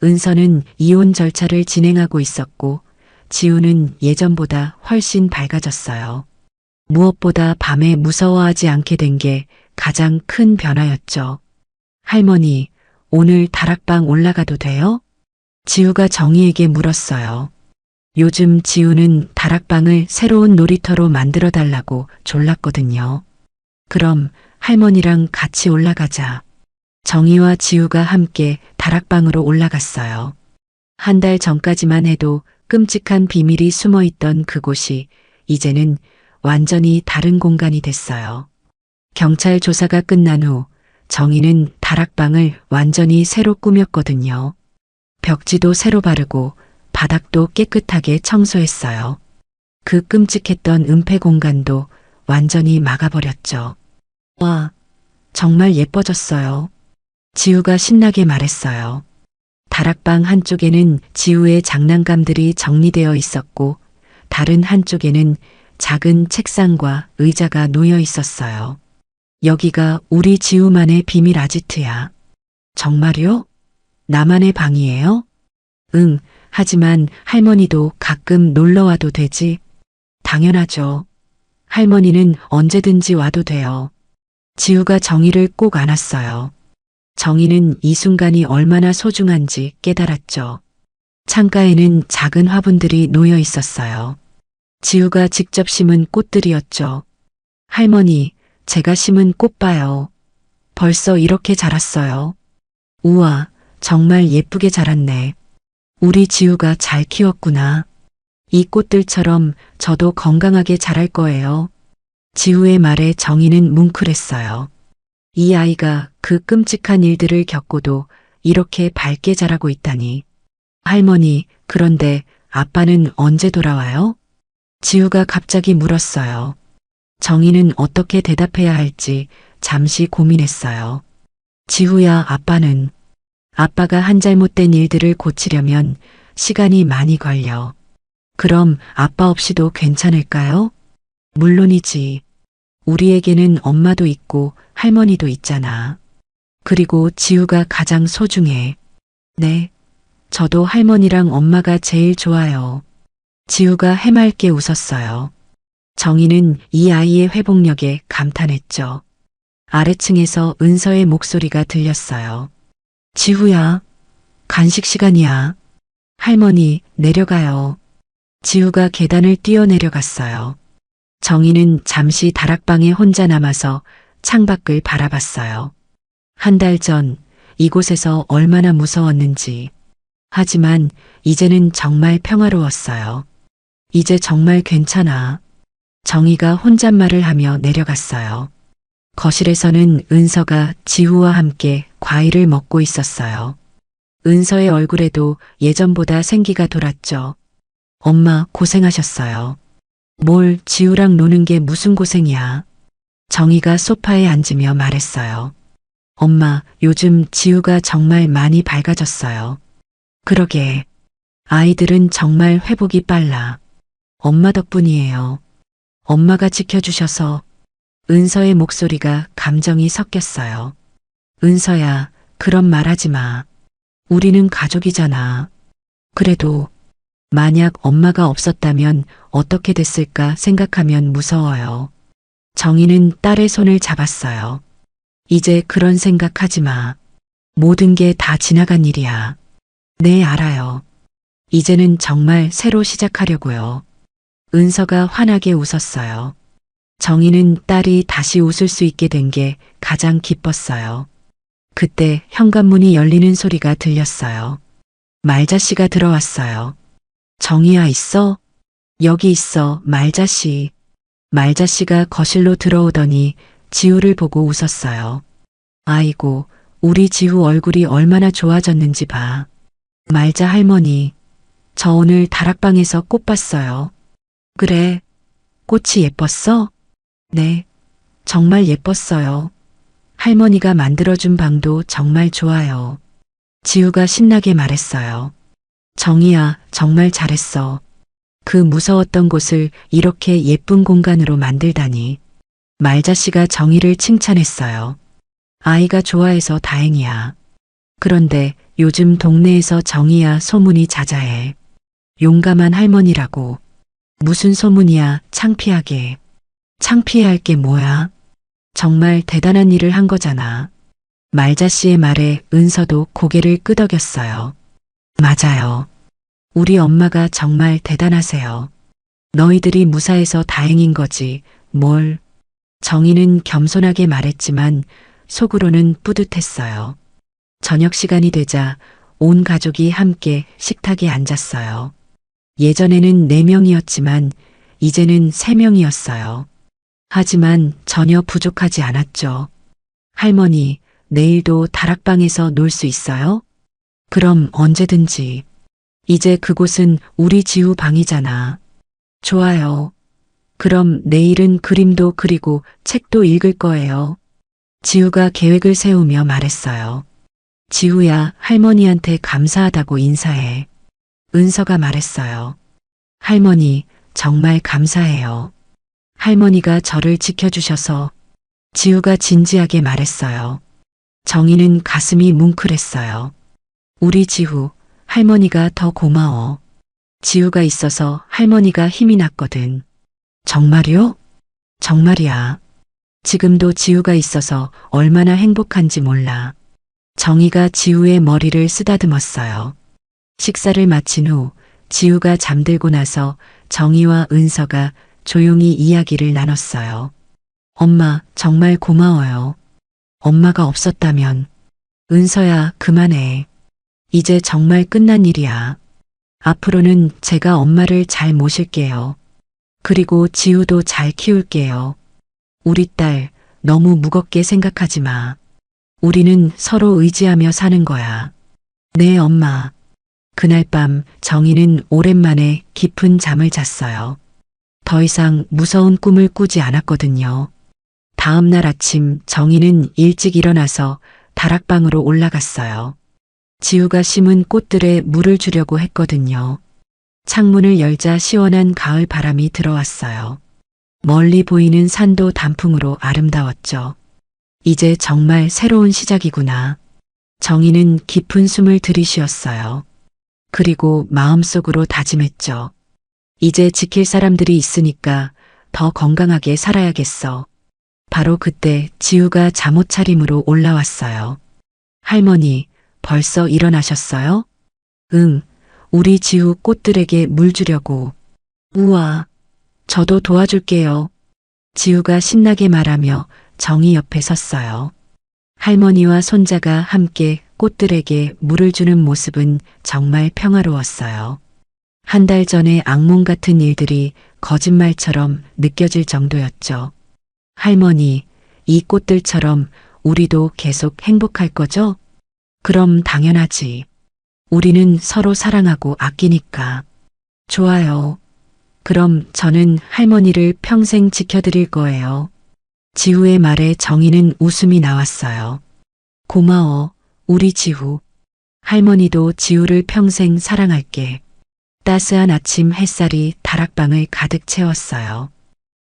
은서는 이혼 절차를 진행하고 있었고 지우는 예전보다 훨씬 밝아졌어요. 무엇보다 밤에 무서워하지 않게 된 게 가장 큰 변화였죠. 할머니, 오늘 다락방 올라가도 돼요? 지우가 정희에게 물었어요. 요즘 지우는 다락방을 새로운 놀이터로 만들어 달라고 졸랐거든요. 그럼 할머니랑 같이 올라가자. 정희와 지우가 함께 다락방으로 올라갔어요. 한 달 전까지만 해도 끔찍한 비밀이 숨어 있던 그곳이 이제는 완전히 다른 공간이 됐어요. 경찰 조사가 끝난 후 정희는 다락방을 완전히 새로 꾸몄거든요. 벽지도 새로 바르고 바닥도 깨끗하게 청소했어요. 그 끔찍했던 은폐 공간도 완전히 막아버렸죠. 와, 정말 예뻐졌어요. 지우가 신나게 말했어요. 다락방 한쪽에는 지우의 장난감들이 정리되어 있었고 다른 한쪽에는 작은 책상과 의자가 놓여 있었어요. 여기가 우리 지우만의 비밀 아지트야. 정말요? 나만의 방이에요? 응, 하지만 할머니도 가끔 놀러 와도 되지? 당연하죠. 할머니는 언제든지 와도 돼요. 지우가 정희를 꼭 안았어요. 정희는 이 순간이 얼마나 소중한지 깨달았죠. 창가에는 작은 화분들이 놓여 있었어요. 지우가 직접 심은 꽃들이었죠. 할머니, 제가 심은 꽃 봐요. 벌써 이렇게 자랐어요. 우와, 정말 예쁘게 자랐네. 우리 지우가 잘 키웠구나. 이 꽃들처럼 저도 건강하게 자랄 거예요. 지우의 말에 정희는 뭉클했어요. 이 아이가 그 끔찍한 일들을 겪고도 이렇게 밝게 자라고 있다니. 할머니, 그런데 아빠는 언제 돌아와요? 지우가 갑자기 물었어요. 정희는 어떻게 대답해야 할지 잠시 고민했어요. 지우야, 아빠가 한 잘못된 일들을 고치려면 시간이 많이 걸려. 그럼 아빠 없이도 괜찮을까요? 물론이지. 우리에게는 엄마도 있고 할머니도 있잖아. 그리고 지우가 가장 소중해. 네, 저도 할머니랑 엄마가 제일 좋아요. 지우가 해맑게 웃었어요. 정희는 이 아이의 회복력에 감탄했죠. 아래층에서 은서의 목소리가 들렸어요. 지우야, 간식 시간이야. 할머니, 내려가요. 지우가 계단을 뛰어내려갔어요. 정희는 잠시 다락방에 혼자 남아서 창밖을 바라봤어요. 한 달 전 이곳에서 얼마나 무서웠는지. 하지만 이제는 정말 평화로웠어요. 이제 정말 괜찮아. 정희가 혼잣말을 하며 내려갔어요. 거실에서는 은서가 지우와 함께 과일을 먹고 있었어요. 은서의 얼굴에도 예전보다 생기가 돌았죠. 엄마, 고생하셨어요. 뭘 지우랑 노는 게 무슨 고생이야. 정희가 소파에 앉으며 말했어요. 엄마, 요즘 지우가 정말 많이 밝아졌어요. 그러게. 아이들은 정말 회복이 빨라. 엄마 덕분이에요. 엄마가 지켜주셔서. 은서의 목소리가 감정이 섞였어요. 은서야, 그런 말 하지 마. 우리는 가족이잖아. 그래도 만약 엄마가 없었다면 어떻게 됐을까 생각하면 무서워요. 정희는 딸의 손을 잡았어요. 이제 그런 생각하지 마. 모든 게 다 지나간 일이야. 네, 알아요. 이제는 정말 새로 시작하려고요. 은서가 환하게 웃었어요. 정희는 딸이 다시 웃을 수 있게 된 게 가장 기뻤어요. 그때 현관문이 열리는 소리가 들렸어요. 말자씨가 들어왔어요. 정희야 있어? 여기 있어, 말자씨. 말자씨가 거실로 들어오더니 지우를 보고 웃었어요. 아이고, 우리 지우 얼굴이 얼마나 좋아졌는지 봐. 말자 할머니, 저 오늘 다락방에서 꽃 봤어요. 그래, 꽃이 예뻤어? 네, 정말 예뻤어요. 할머니가 만들어준 방도 정말 좋아요. 지우가 신나게 말했어요. 정희야, 정말 잘했어. 그 무서웠던 곳을 이렇게 예쁜 공간으로 만들다니. 말자씨가 정희를 칭찬했어요. 아이가 좋아해서 다행이야. 그런데 요즘 동네에서 정희야 소문이 자자해. 용감한 할머니라고. 무슨 소문이야, 창피하게. 창피해할 게 뭐야? 정말 대단한 일을 한 거잖아. 말자씨의 말에 은서도 고개를 끄덕였어요. 맞아요. 우리 엄마가 정말 대단하세요. 너희들이 무사해서 다행인 거지, 뭘. 정희는 겸손하게 말했지만 속으로는 뿌듯했어요. 저녁 시간이 되자 온 가족이 함께 식탁에 앉았어요. 예전에는 4명이었지만 이제는 3명이었어요. 하지만 전혀 부족하지 않았죠. 할머니, 내일도 다락방에서 놀 수 있어요? 그럼 언제든지. 이제 그곳은 우리 지우 방이잖아. 좋아요. 그럼 내일은 그림도 그리고 책도 읽을 거예요. 지우가 계획을 세우며 말했어요. 지우야, 할머니한테 감사하다고 인사해. 은서가 말했어요. 할머니, 정말 감사해요. 할머니가 저를 지켜주셔서. 지우가 진지하게 말했어요. 정희는 가슴이 뭉클했어요. 우리 지우, 할머니가 더 고마워. 지우가 있어서 할머니가 힘이 났거든. 정말요? 정말이야. 지금도 지우가 있어서 얼마나 행복한지 몰라. 정희가 지우의 머리를 쓰다듬었어요. 식사를 마친 후 지우가 잠들고 나서 정희와 은서가 조용히 이야기를 나눴어요. 엄마, 정말 고마워요. 엄마가 없었다면. 은서야, 그만해. 이제 정말 끝난 일이야. 앞으로는 제가 엄마를 잘 모실게요. 그리고 지우도 잘 키울게요. 우리 딸, 너무 무겁게 생각하지 마. 우리는 서로 의지하며 사는 거야. 네, 엄마. 그날 밤 정희는 오랜만에 깊은 잠을 잤어요. 더 이상 무서운 꿈을 꾸지 않았거든요. 다음 날 아침 정희는 일찍 일어나서 다락방으로 올라갔어요. 지우가 심은 꽃들에 물을 주려고 했거든요. 창문을 열자 시원한 가을 바람이 들어왔어요. 멀리 보이는 산도 단풍으로 아름다웠죠. 이제 정말 새로운 시작이구나. 정희는 깊은 숨을 들이쉬었어요. 그리고 마음속으로 다짐했죠. 이제 지킬 사람들이 있으니까 더 건강하게 살아야겠어. 바로 그때 지우가 잠옷 차림으로 올라왔어요. 할머니, 벌써 일어나셨어요? 응, 우리 지우 꽃들에게 물 주려고. 우와, 저도 도와줄게요. 지우가 신나게 말하며 정희 옆에 섰어요. 할머니와 손자가 함께 꽃들에게 물을 주는 모습은 정말 평화로웠어요. 한 달 전에 악몽 같은 일들이 거짓말처럼 느껴질 정도였죠. 할머니, 이 꽃들처럼 우리도 계속 행복할 거죠? 그럼 당연하지. 우리는 서로 사랑하고 아끼니까. 좋아요. 그럼 저는 할머니를 평생 지켜드릴 거예요. 지우의 말에 정희는 웃음이 나왔어요. 고마워, 우리 지우. 할머니도 지우를 평생 사랑할게. 따스한 아침 햇살이 다락방을 가득 채웠어요.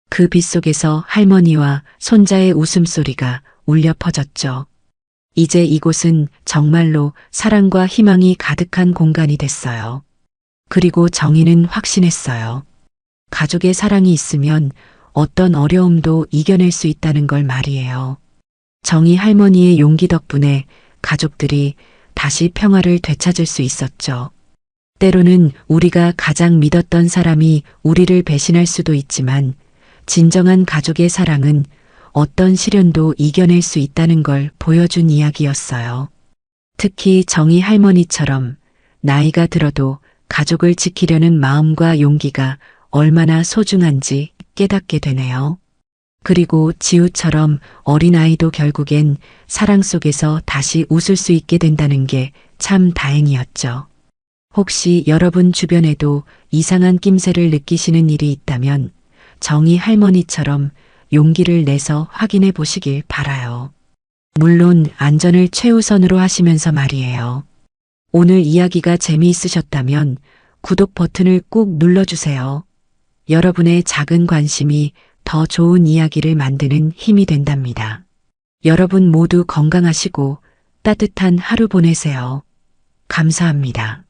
그 빛 속에서 할머니와 손자의 웃음소리가 울려 퍼졌죠. 이제 이곳은 정말로 사랑과 희망이 가득한 공간이 됐어요. 그리고 정희는 확신했어요. 가족의 사랑이 있으면 어떤 어려움도 이겨낼 수 있다는 걸 말이에요. 정희 할머니의 용기 덕분에 가족들이 다시 평화를 되찾을 수 있었죠. 때로는 우리가 가장 믿었던 사람이 우리를 배신할 수도 있지만 진정한 가족의 사랑은 어떤 시련도 이겨낼 수 있다는 걸 보여준 이야기였어요. 특히 정희 할머니처럼 나이가 들어도 가족을 지키려는 마음과 용기가 얼마나 소중한지 깨닫게 되네요. 그리고 지우처럼 어린아이도 결국엔 사랑 속에서 다시 웃을 수 있게 된다는 게 참 다행이었죠. 혹시 여러분 주변에도 이상한 낌새를 느끼시는 일이 있다면 정희 할머니처럼 용기를 내서 확인해 보시길 바라요. 물론 안전을 최우선으로 하시면서 말이에요. 오늘 이야기가 재미있으셨다면 구독 버튼을 꾹 눌러주세요. 여러분의 작은 관심이 더 좋은 이야기를 만드는 힘이 된답니다. 여러분 모두 건강하시고 따뜻한 하루 보내세요. 감사합니다.